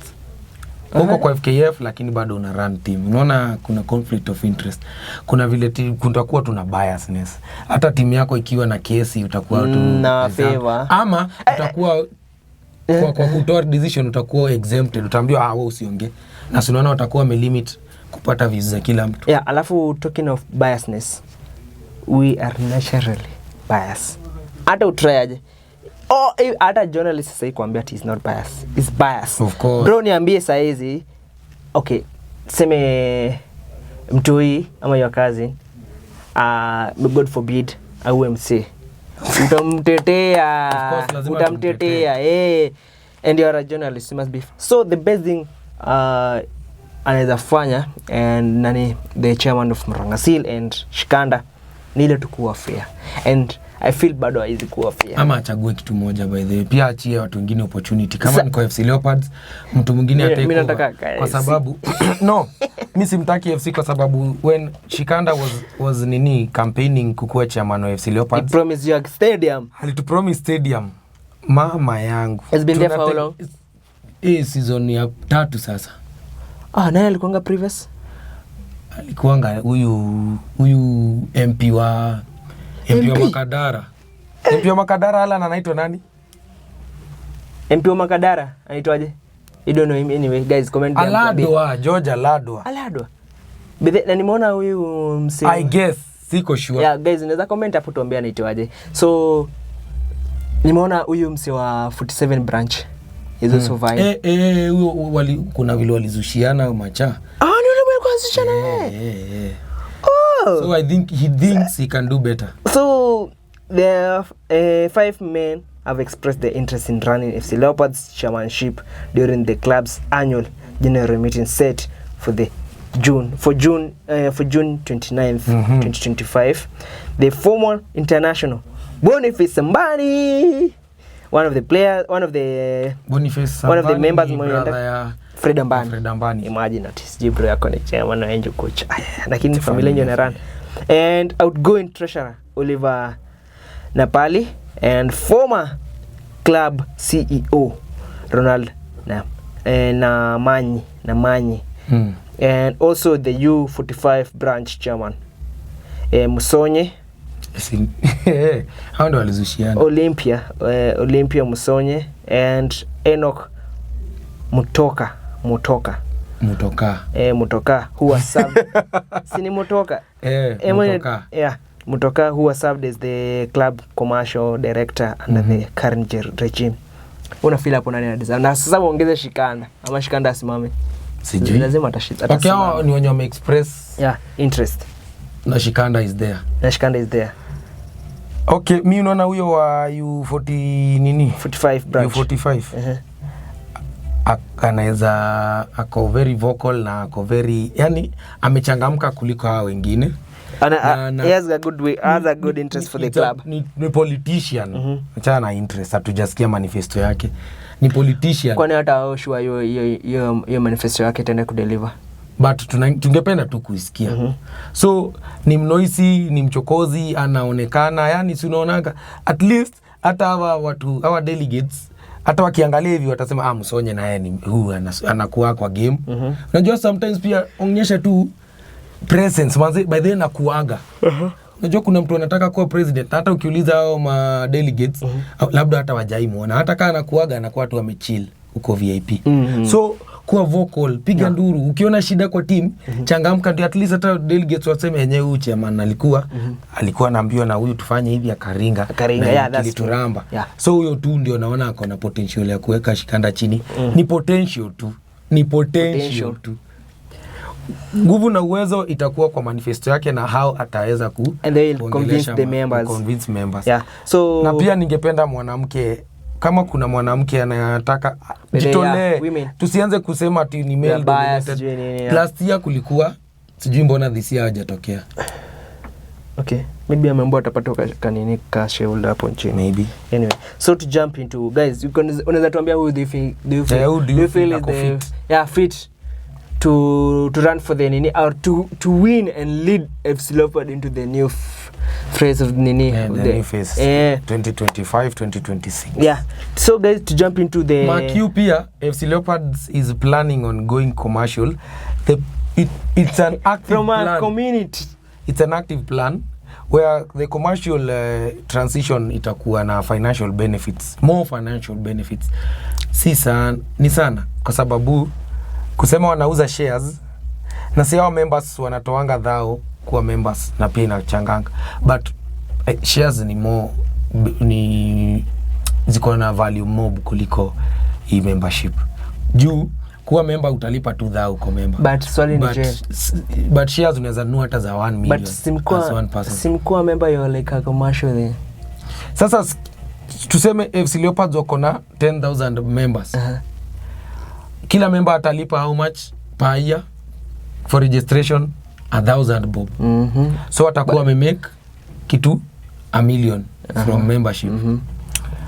Huko kwa FKF lakini bado una run team. Unaona kuna conflict of interest. Kuna vile kutakuwa tuna biasness. Hata timu yako ikiwa na kesi utakuwa tu na favor. Ama utakuwa kwa kutoa decision utakuwa exempted. Utaambiwa wewe usiongee. Na unaona utakuwa wamelimit kupata views za kila mtu. Alafu talking of biasness, we are naturally biased. Hata utrayaje. Hata journalist sasa kuambia it is not bias. It's bias. Of course. Bro niambie saa hizi, okay, seme mtoi ama your cousin, God forbid, au MC. Utamtetea. And you are a journalist, you must be. So the best thing anaweza fanya and the chairman of Murangasil and Shikanda ni ile tukuwa fair. And I feel bado haizi kuwa fair. Ama achague kitu moja by the way. Pia achie watu wengine opportunity. Kama ni kwa FC Leopards, mtu mwingine atake kwa sababu no, mimi simtaki FC kwa sababu when Shikanda was campaigning kukuwa chairman wa FC Leopards. He promised you a stadium. Alitu stadium. Mama yangu. It's been there for how long? Season ya 3 sasa. Nani alikuanga previous? Alikuanga huyu MP wa Makadara. MP wa Makadara anaitwa nani? MP wa Makadara anaitwaje? You don't know him anyway. Guys, comment down. George Aladwa. Na nimeona huyu msee. I guess siko sure. Guys, unaweza comment hapo tuambie anaitwaje. So nimeona huyu msee wa 47 branch. Is also fine. Huyo kuna vile walizushiana macha. Ndio walizushiana. So I think he thinks he can do better. So the 5 men have expressed their interest in running FC Leopards chairmanship during the club's annual general meeting set for the for June 29th 2025, the former international Boniface Sambani, one of the members Fred Ambani. Imagine that is Jibro yako ni chairman na Angel coach. Lakini familia ndio inarun. And outgoing treasurer Oliver Napali and former club CEO Ronald Namanyi. And also the U45 branch chairman Musonye how ndo walizushiana Olympia Musonye and Enoch Mutoka who was served Sini Mutoka Mutoka who was served as the club commercial director under the current regime. Una feel hapo nani anadisa na sasa muongeze Shikanda ama Shikanda asimame, sijui lazima atasimama. Okay, hao ni wenye express interest na Shikanda is there. Okay, mimi unaona huyo wa U40 45 branch U45 akanaweza ako very vocal na ako very yani amechangamka kuliko hao wengine. He has a good interest for the club. Ni politician. Acha na interest, hatujasikia manifesto yake. Ni politician. Kwani hata wao shua hiyo manifesto yake tena kudeliver. But tungependa tu kuisikia. So ni mnoisi, ni mchokozi, anaonekana yani si unaonaga at least hata hawa delegates hata wakiangalia hivi watasema Musonye na yeye ni huyu anakuwa kwa game. Unajua sometimes pia onyesha tu presence manze by then nakuaga. Unajua kuna mtu anataka kuwa president, hata ukiuliza hao ma delegates labda hata wajaimuona, hata kana anakuaga anakuwa tu amechill uko VIP. So kuwa vocal, piga nduru, ukiona shida kwa team changamka, ndio at least hata delegates waseme yenyewe huyu chairman alikuwa anaambiwa na huyu tufanye hivi akaringa that's turamba. So huyo tu ndio naona ako na potential ya kuweka Shikanda chini. Ni potential tu. Nguvu na uwezo itakuwa kwa manifesto yake na how ataweza convince members. So na pia ningependa mwanamke, kama kuna mwanamke anayataka jitolee, tusianze kusema ati ni male dominated. Last year kulikuwa sijui mbona this year hajatokea. Okay, maybe amembo atapata kanini ka shareholder hapo nchini maybe. Anyway, so to jump into guys, unaweza tuambia who do you feel is fit to run for the nini or to win and lead FC Leopard into the new phase of nini, the new phase 2025-2026. So guys, to jump into the Mark pia FC Leopards is planning on going commercial. It's an active from plan. A community. It's an active plan where the commercial transition itakuwa na financial benefits, more financial benefits. Ni sana kwa sababu kusema wanauza shares na si hao members wanatoanga dhao kuwa members na pia inachanganga, but shares ni ziko na value mob kuliko hii membership. Juu kuwa member utalipa tu dhao kwa member, but shares unaweza nunua hata za 1 million. But simkuwa member you're like a commercial thing. Sasa tuseme FC Leopards wako na 10,000 members. Kila member atalipa how much per year for registration? 1,000 bob. So atakuwa amemake kitu 1 million from membership.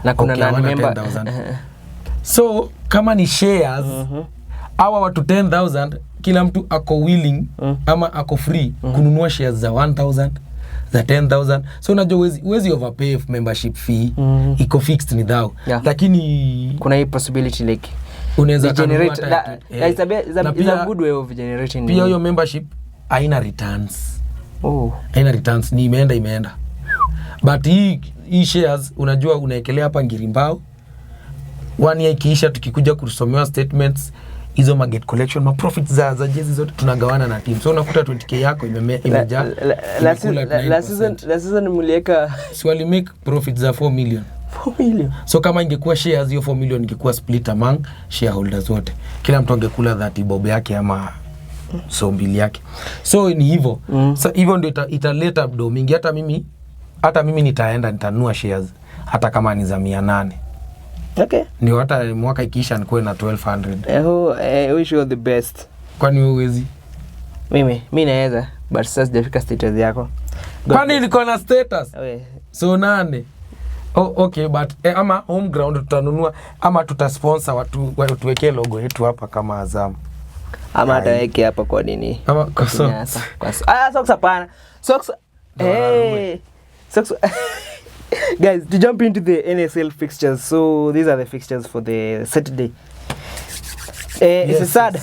Na kuna nani member 10,000. So kama ni shares hawa watu 10,000 kila mtu ako willing ama ako free kununua shares za 1,000 za 10,000. So unajua wezi overpay membership fee, iko fixed ni dhao. Lakini kuna hii possibility like unaweza generate is a good way of generating. Pia hiyo membership haina returns. Haina returns, ni imeenda. But hii shares unajua unaekelea hapa ngirimbao. 1 year ikiisha tukikuja kusomewa statements hizo market collection, ma profits za jezi zote tunagawana na team. So unakuta 20k yako imejaa. La season mlieka swali make profits za 4 million. So kama ingekuwa shares hiyo 4 million ingekuwa split among shareholders wote. Kila mtu angekula 30 bob yake ama so mbili yake. So ni hivyo. So hivyo ndio italeta do mingi. Hata mimi nitanunua shares hata kama ni za 800. Okay. Ndio hata mwaka ikiisha nikuwe na 1,200. I wish you all the best. Kwani wewe huwezi? Mimi naweza, but sasa sijafika status yako. Kwani ilikuwa na status? So 8. Okay, but ama home ground tutanunua ama tutasponsor watu tuwekee logo yetu hapa kama Azam. Ama ataweke hapa kwa nini? Ama kwa socks. Socks hapana. Socks. Socks. Guys, to jump into the NSL fixtures. So these are the fixtures for the Saturday. It's a sad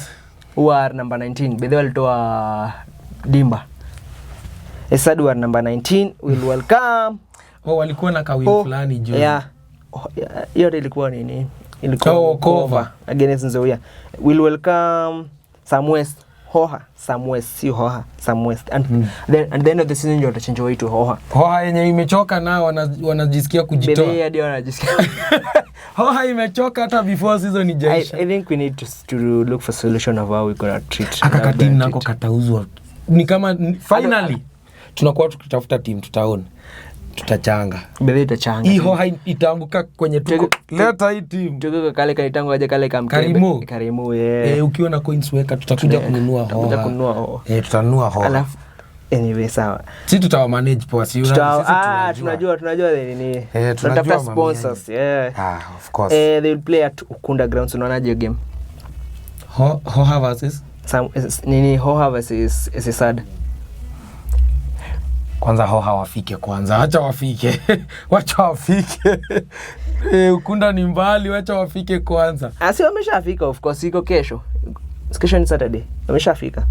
who are number 19. Bedhe walitoa Dimba. It's sad who are number 19 will welcome. Walikuwa na kawin fulani juu. Yeah. Yote ilikuwa nini? Ilikuwa cover against Nzoia. Will welcome Samwest. Samwest. And then at the end of the season you watachange way to Hoha yenye imechoka nao wanajisikia kujitoa. Bedhe hadi wanajisikia. Hoha imechoka hata before season ijaisha. I think we need to look for solution of how we gonna treat. Aka team nako katauzwa. Ni kama finally tunakuwa tukitafuta team tutaona. Tutachanga. Bedhe itachanga. Hii Hoha itaanguka kwenye tuko. Leta hii team. Tuko kale kaitangu aje kale Karimu. Ukiwa na coins weka tutakuja kununua Hoha. Tutanunua Hoha. Alafu anyway sawa. Sisi tutawa manage poa si tunajua nini. Tunatafuta sponsors. Of course. They will play at Ukunda Grounds. Unaonaje game? Hoha versus Hoha versus SSAD. Kwanza Hoha wafike kwanza. Acha wafike. Ukunda ni mbali, wacha wafike kwanza. Si wameshafika of course, iko kesho. Kesho ni Saturday. Wameshafika.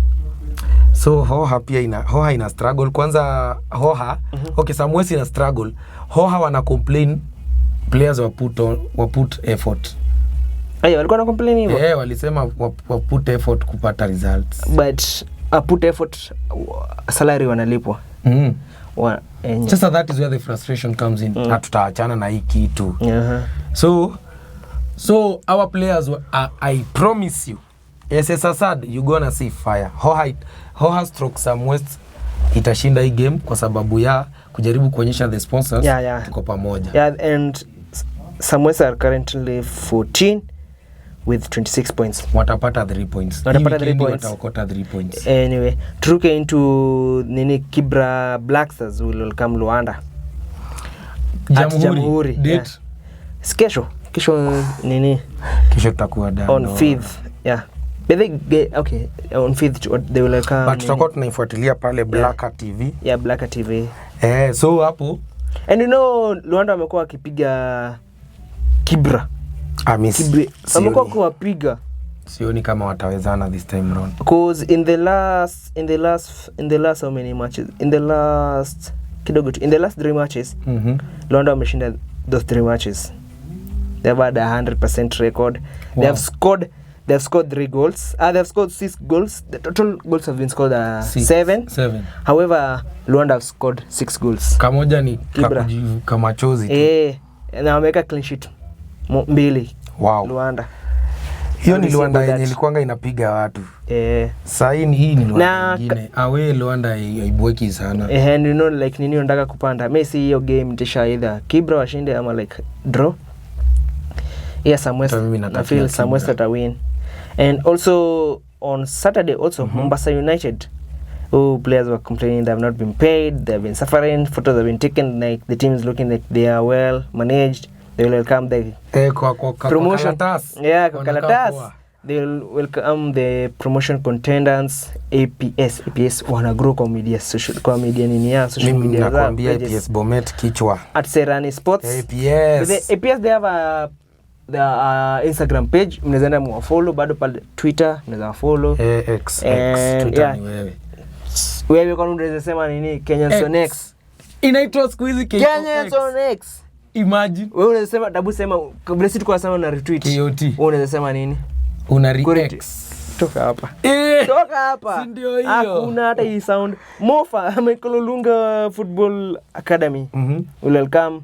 So Hoha pia Hoha ina struggle kwanza Hoha. Okay, Samwesi ina struggle. Hoha wana complain players wa put effort. Walikuwa na complain hivyo. Walisema wa put effort kupata results. But put effort salary wanalipwa. Just that is where the frustration comes in. Tutaachana na hii kitu. So our players I promise you SSAD you gonna see fire. Hoha stroke Samwest itashinda hii game kwa sababu ya kujaribu kuonyesha the sponsors tuko pamoja. And Samwest are currently 14 with 26 points. Watapata 3 points. Wataokota 3 points. Anyway, turuke into Kibra Black Stars will welcome Luanda. Jamhuri. Date. Kesho tutakuwa down. On 5th. Okay, on 5th they will come. But tutakuwa tunaifuatilia pale Blacker TV. Blacker TV. So hapo. And Luanda wamekuwa wakipiga Kibra. Wamekuwa kuwapiga. Sioni kama watawezana this time round. Because in the last how many matches? In the last 3 matches, Luanda wameshinda those 3 matches. They've had a 100% record. Wow. They have scored 3 goals. They have scored 6 goals. The total goals have been scored 7. However, Luanda have scored 6 goals. Kamoja ni kama chozi tu. Na wameka clean sheet 2. Wow. Luanda. Hiyo ni Luanda yenye ilikuanga inapiga watu. Sasa hii ni Luanda nyingine. Awe Luanda haibweki sana. And nini unataka kupanda. Messi hiyo game itasha either Kibra washinde ama draw. Samwest. I feel Samwest at a win. And also on Saturday Mombasa United, players were complaining they have not been paid, they have been suffering, photos have been taken, like the team is looking like they are well managed. They will welcome the promotion. Kalatas. They will welcome the promotion contenders. APS wana grow kwa media social media nakwambia APS Bomet kichwa at Serani Sports. APS they have the Instagram page, mnaweza mwafollow, bado pale Twitter mnaweza follow. X Twitter ni wewe kwa unaweza sema nini? Kenyan Sonex inaitwa siku hizi Kenyan Sonex. Imagine wewe unaweza sema kabla sisi tukwa sema na retweet. Wewe unaweza sema nini? Una react. Toka hapa. Ndio hiyo. Hakuna hata hii sound. Mofa Michael Football Academy. Welcome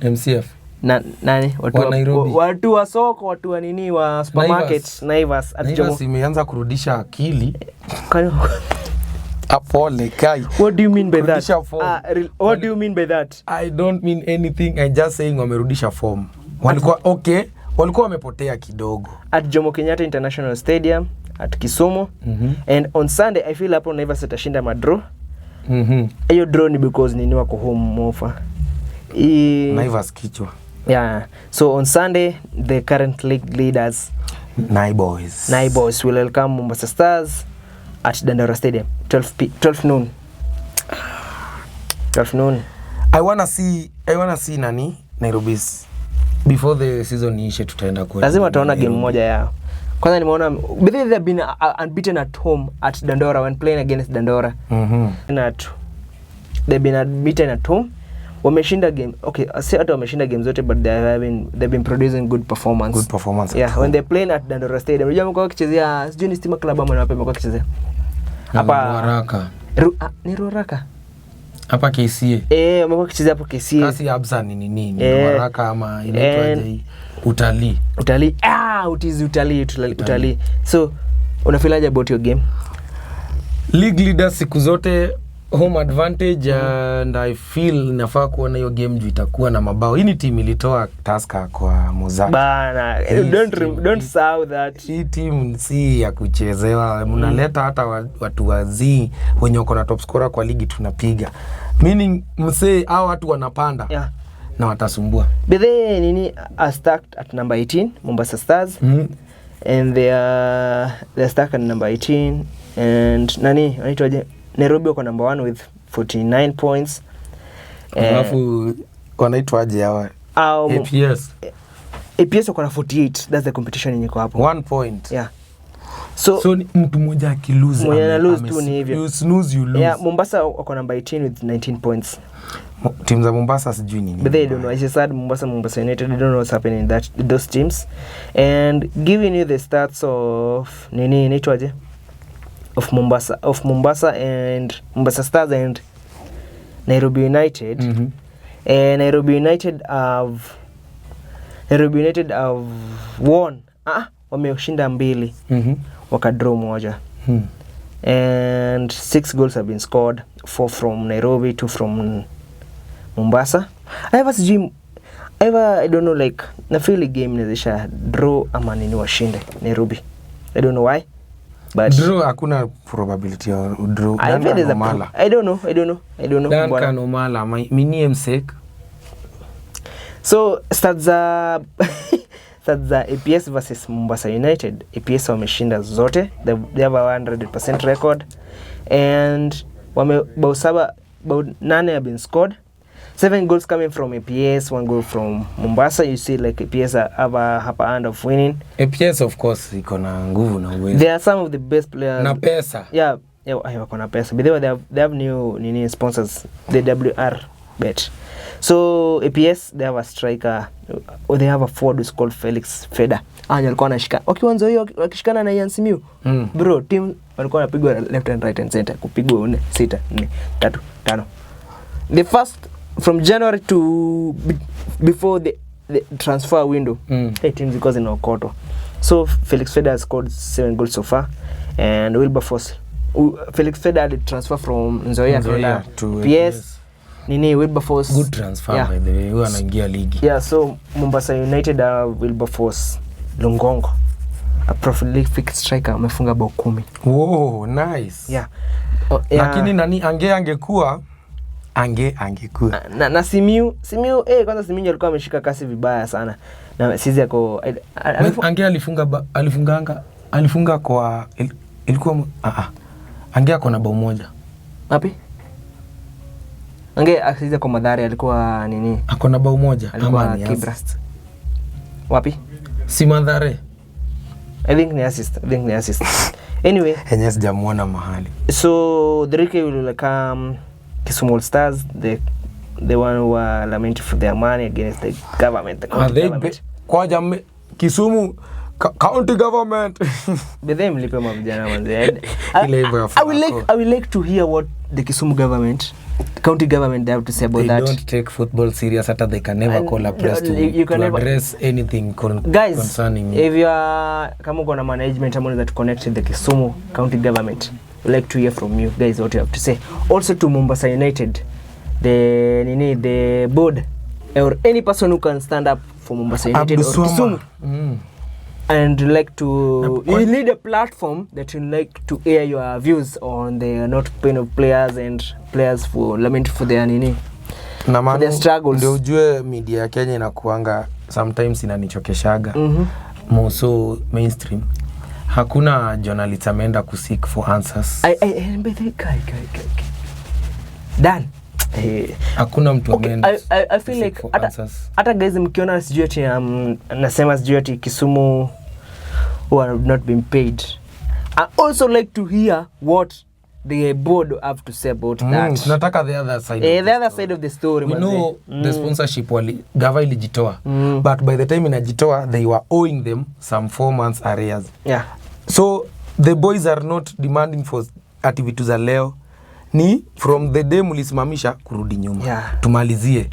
MCF. Nani? Watu wa soko, watu wa nini wa supermarket, Naivas at Jomo. Imeanza kurudisha akili. Apole kai. What do you mean by that? What do you mean by that? I don't mean anything. I'm just saying wamerudisha form. Walikuwa wamepotea kidogo. At Jomo Kenyatta International Stadium, at Kisumu. And on Sunday I feel hapo Naivas atashinda madraw. Hiyo draw ni because nini wako home Mofa. Naivas kichwa. Yeah. So on Sunday the current league leaders Nai Boys will welcome Mombasa Stars at Dandora Stadium 12 noon. 12 noon. I wanna see nani Nairobi's before the season ishe tutaenda kwa. Lazima tuone game moja yao. Kwanza nimeona they have been unbeaten at home at Dandora when playing against Dandora. They've been unbeaten at home. Wameshinda game. Okay, si hata wameshinda game zote but they've been producing good performance. Yeah, when they playing at Dandora Stadium. Unajua mko wakichezea sijui ni Stima Club ama wapi mko wakichezea. Hapa Ruaraka. Ni Ruaraka. Hapa KCA. Wamekuwa wakichezea hapo KCA. Kasi Absa ni nini? Ruaraka ama inaitwaje? Utalii. Utalii. So, unafilaje about your game? League leaders siku zote home advantage and I feel nafaa kuona hiyo game juu itakuwa na mabao. Hii ni team ilitoa Tusker kwa Mozart. Bana, don't say that. Hii team si ya kuchezewa. Mnaleta hata watu wazii wenye wako na top scorer kwa ligi tunapiga. Meaning msee hao watu wanapanda. Yeah. Na watasumbua. But they nini are stacked at number 18 Mombasa Stars. And they are stuck at number 18 and nani wanaitwaje Nairobi wako number 1 with 49 points. Alafu wanaitwaje hawa? APS wako na 48. That's the competition yenye iko hapo. 1 point. Yeah. So mtu mmoja akilose. Mwenye lose tu ni hivyo. You snooze you lose. Yeah, Mombasa wako number 18 with 19 points. Teams za Mombasa sijui nini. But they don't know. I said Mombasa United, they don't know what's happening in those teams. And giving you the stats of nini inaitwaje? Of Mombasa and Mombasa Stars and Nairobi United. And Nairobi United have won. Wameshinda 2. Wakadraw moja. And 6 goals have been scored, 4 from Nairobi, 2 from Mombasa. I don't know, like na feel game inaweza draw ama nini washinde Nairobi. I don't know why. But draw hakuna probability ya draw. I don't know. Duncan Omala, mini msek. So stats APS versus Mombasa United. APS wameshinda zote. They have a 100% record. And bao 8 have been scored. 7 goals coming from APS, 1 goal from Mombasa. You see, like APS have a upper hand of winning. APS of course iko na nguvu na uwezo. They are some of the best players. Na pesa. Yeah, wako na pesa. But they have new sponsors, the WR Bet. So APS they have a striker, or they have a forward who's called Felix Feda. Alikuwa anashika. Wakianza hiyo wakishikana na Ian Simiyu. Bro, team walikuwa wanapigwa left and right and center, kupigwa 4 6 4 3 5. The first from January to before the transfer window, 8 teams because in Okoto. So Felix Feda has scored 7 goals so far, and Wilberforce. Felix Feda had transfer from Nzoia to PS. Wilberforce. Good transfer by the way. Huwa anaingia ligi. Yeah, so Mombasa United Wilberforce Lungongo, a prolific striker, amefunga bao 10. Wow, nice. Yeah. Lakini nani angekuwa na Simiyu kwanza Simiyu alikuwa ameshika kasi vibaya sana. Na sisi yako alifunga kwa ilikuwa ako na bao moja. Wapi? Asiza kwa Mathare alikuwa nini? Ako na bao moja ama ni Kibrast. Wapi? Si Mathare. I think ni assist. Anyway, Enyes jamuona mahali. So the Rike will come Kisumu Stars, the one who are lamenting for their money against the government. Kwa Kisumu county government. But them lipe mavijana manze. I will like to hear what the Kisumu government, county government, they have to say about that. They don't take football serious, hata they can never call a press to address anything concerning. Guys, if you are kama uko na management ambayo that connect the Kisumu county government, we like to hear from you guys what you have to say. Also to Mombasa United, the board or any person who can stand up for Mombasa United or Kisumu. and you like to you need a platform that you like to air your views on the not pain of players and players for lament for their nini na for their struggles. Ndio ujue media ya Kenya inakuanga sometimes inanichokeshaga so mainstream. Hakuna journalist ameenda kuseek for answers. Dan hakuna mtu ameenda. I feel like hata guys mkiona sijui ati nasema sijui ati Kisumu who have not been paid. I also like to hear what the board have to say about that. Tunataka the other side. The other side of the story. We know the sponsorship gava ilijitoa. But by the time inajitoa they were owing them some 4 months arrears. Yeah. So the boys are not demanding for activities za leo. Ni from the day mulisimamisha kurudi nyuma. Yeah. Tumalizie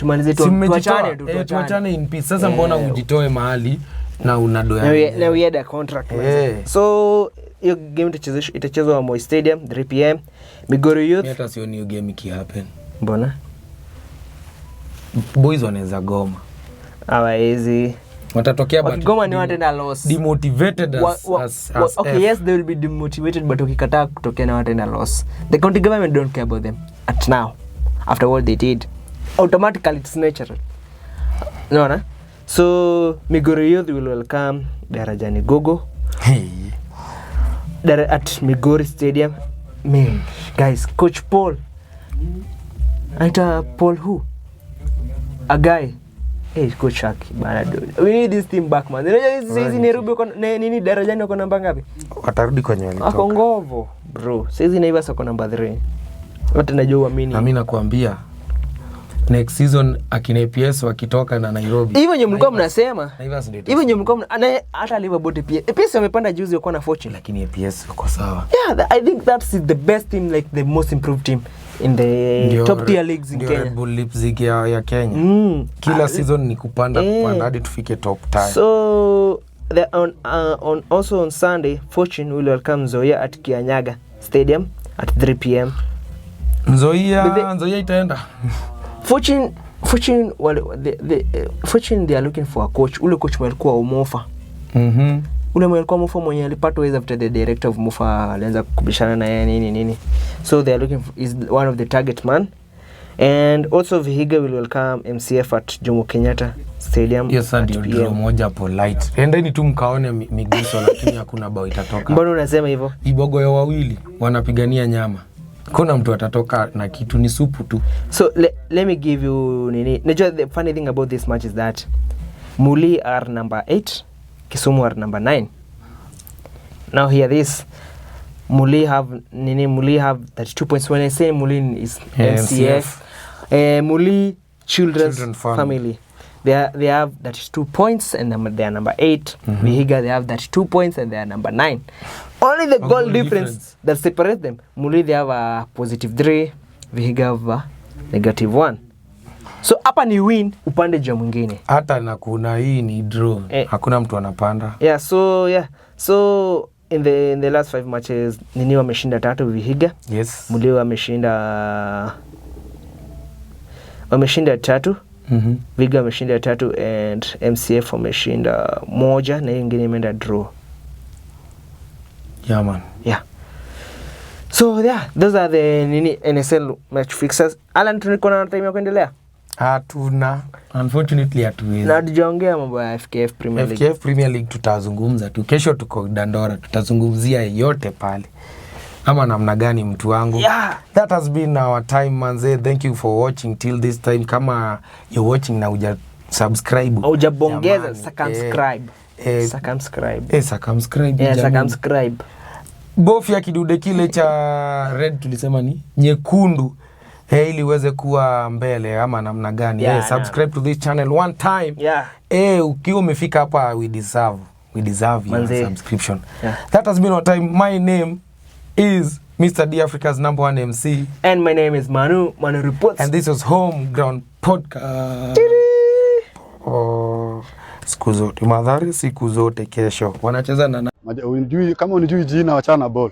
tuachane in peace. Sasa mbona ujitoe mahali na unadoa. Na we had a contract. So hiyo game itachezwa Moi Stadium 3 PM. Migori Youth. Hata sioni hiyo game happen. Mbona? Boys wanaweza goma. Hawezi. Watatokea but Goma ni watu na loss. Demotivated as okay, yes they will be demotivated but ukikataa kutokea na watu na loss. The county government don't care about them at now. After what they did, automatically it's natural. No, na? So Migori Youth will welcome Darajani Gogo. At Migori Stadium. Man, guys, Coach Paul. Aita Paul who? A guy. Hey, Coach Shaki, bana dude. We need this team back, man. Saizi Nairobi uko nini Darajani uko namba ngapi? Watarudi kwenye walitoka. Ako ngovo, bro. Saizi Naivas uko namba 3. Wote najua uamini. Na mimi nakwambia next season akina APS wakitoka na Nairobi. Hivyo ndio mlikuwa mnasema. Hivyo ndio mlikuwa hata Liverpool APS wamepanda juzi wako na fortune lakini APS uko sawa. Yeah, I think that's the best team, like the most improved team in the top tier leagues in Kenya. Red Bull Leipzig ya Kenya. Kila season ni kupanda hadi tufike top 10. So also on Sunday Fortune will welcome Nzoia at Kianyaga Stadium at 3 PM. Nzoia itaenda. Fortune they are looking for a coach. Ule coach alikuwa Umofa. Ule alikuwa Umofa mwenye alipata weza after the director of Umofa alianza kubishana na yeye nini. So they are looking for, is one of the target man. And also Vihiga will welcome MCF at Jomo Kenyatta Stadium. Yes, ndio moja polite. Endeni tu mkaone miguso lakini hakuna bao itatoka. Mbona unasema hivyo? Ibogo ya wawili wanapigania nyama. Kuna mtu atatoka na kitu ni supu tu. So let me give you nini. Najua the funny thing about this match is that Muli are number 8, Kisumu are number 9. Now hear this. Muli have 32 points. When I say Muli is MCF. Muli Children's Family. They have 32 points and they are number 8. Vihiga they have 32 points and they are number 9. Only the goal difference that separates them. Muli they have a positive 3, Vihiga have a negative 1. So hapa ni win upande juu mwingine. Hata na kuna hii ni draw. Hakuna mtu anapanda. So in the last 5 matches nini wameshinda 3 Vihiga. Yes. Muli wameshinda 3. Vihiga wameshinda 3 and MCF wameshinda 1 na nyingine imeenda draw. Yeah man. Yeah. So those are the NSL match fixers. Alan, tuniko na time ya kuendelea? Hatuna. Unfortunately hatuwezi. Na tujaongea mambo ya FKF Premier League. FKF Premier League tutazungumza tu. Kesho tuko Dandora, tutazungumzia yote pale. Ama namna gani mtu wangu. Yeah. That has been our time manze. Thank you for watching till this time. Kama you're watching na uja subscribe. Hujabongeza subscribe. Subscribe. Bofya kidude kile cha red tulisema ni nyekundu. Ili uweze kuwa mbele ama namna gani. Subscribe to this channel one time. Ukiwa umefika hapa we deserve your subscription. That has been our time. My name is Mr. D Africa's number 1 MC. And my name is Manu Reports. And this was Homeground Podcast. Siku zote madhari, siku zote kesho wanacheza na kama unijui jina wachana ball.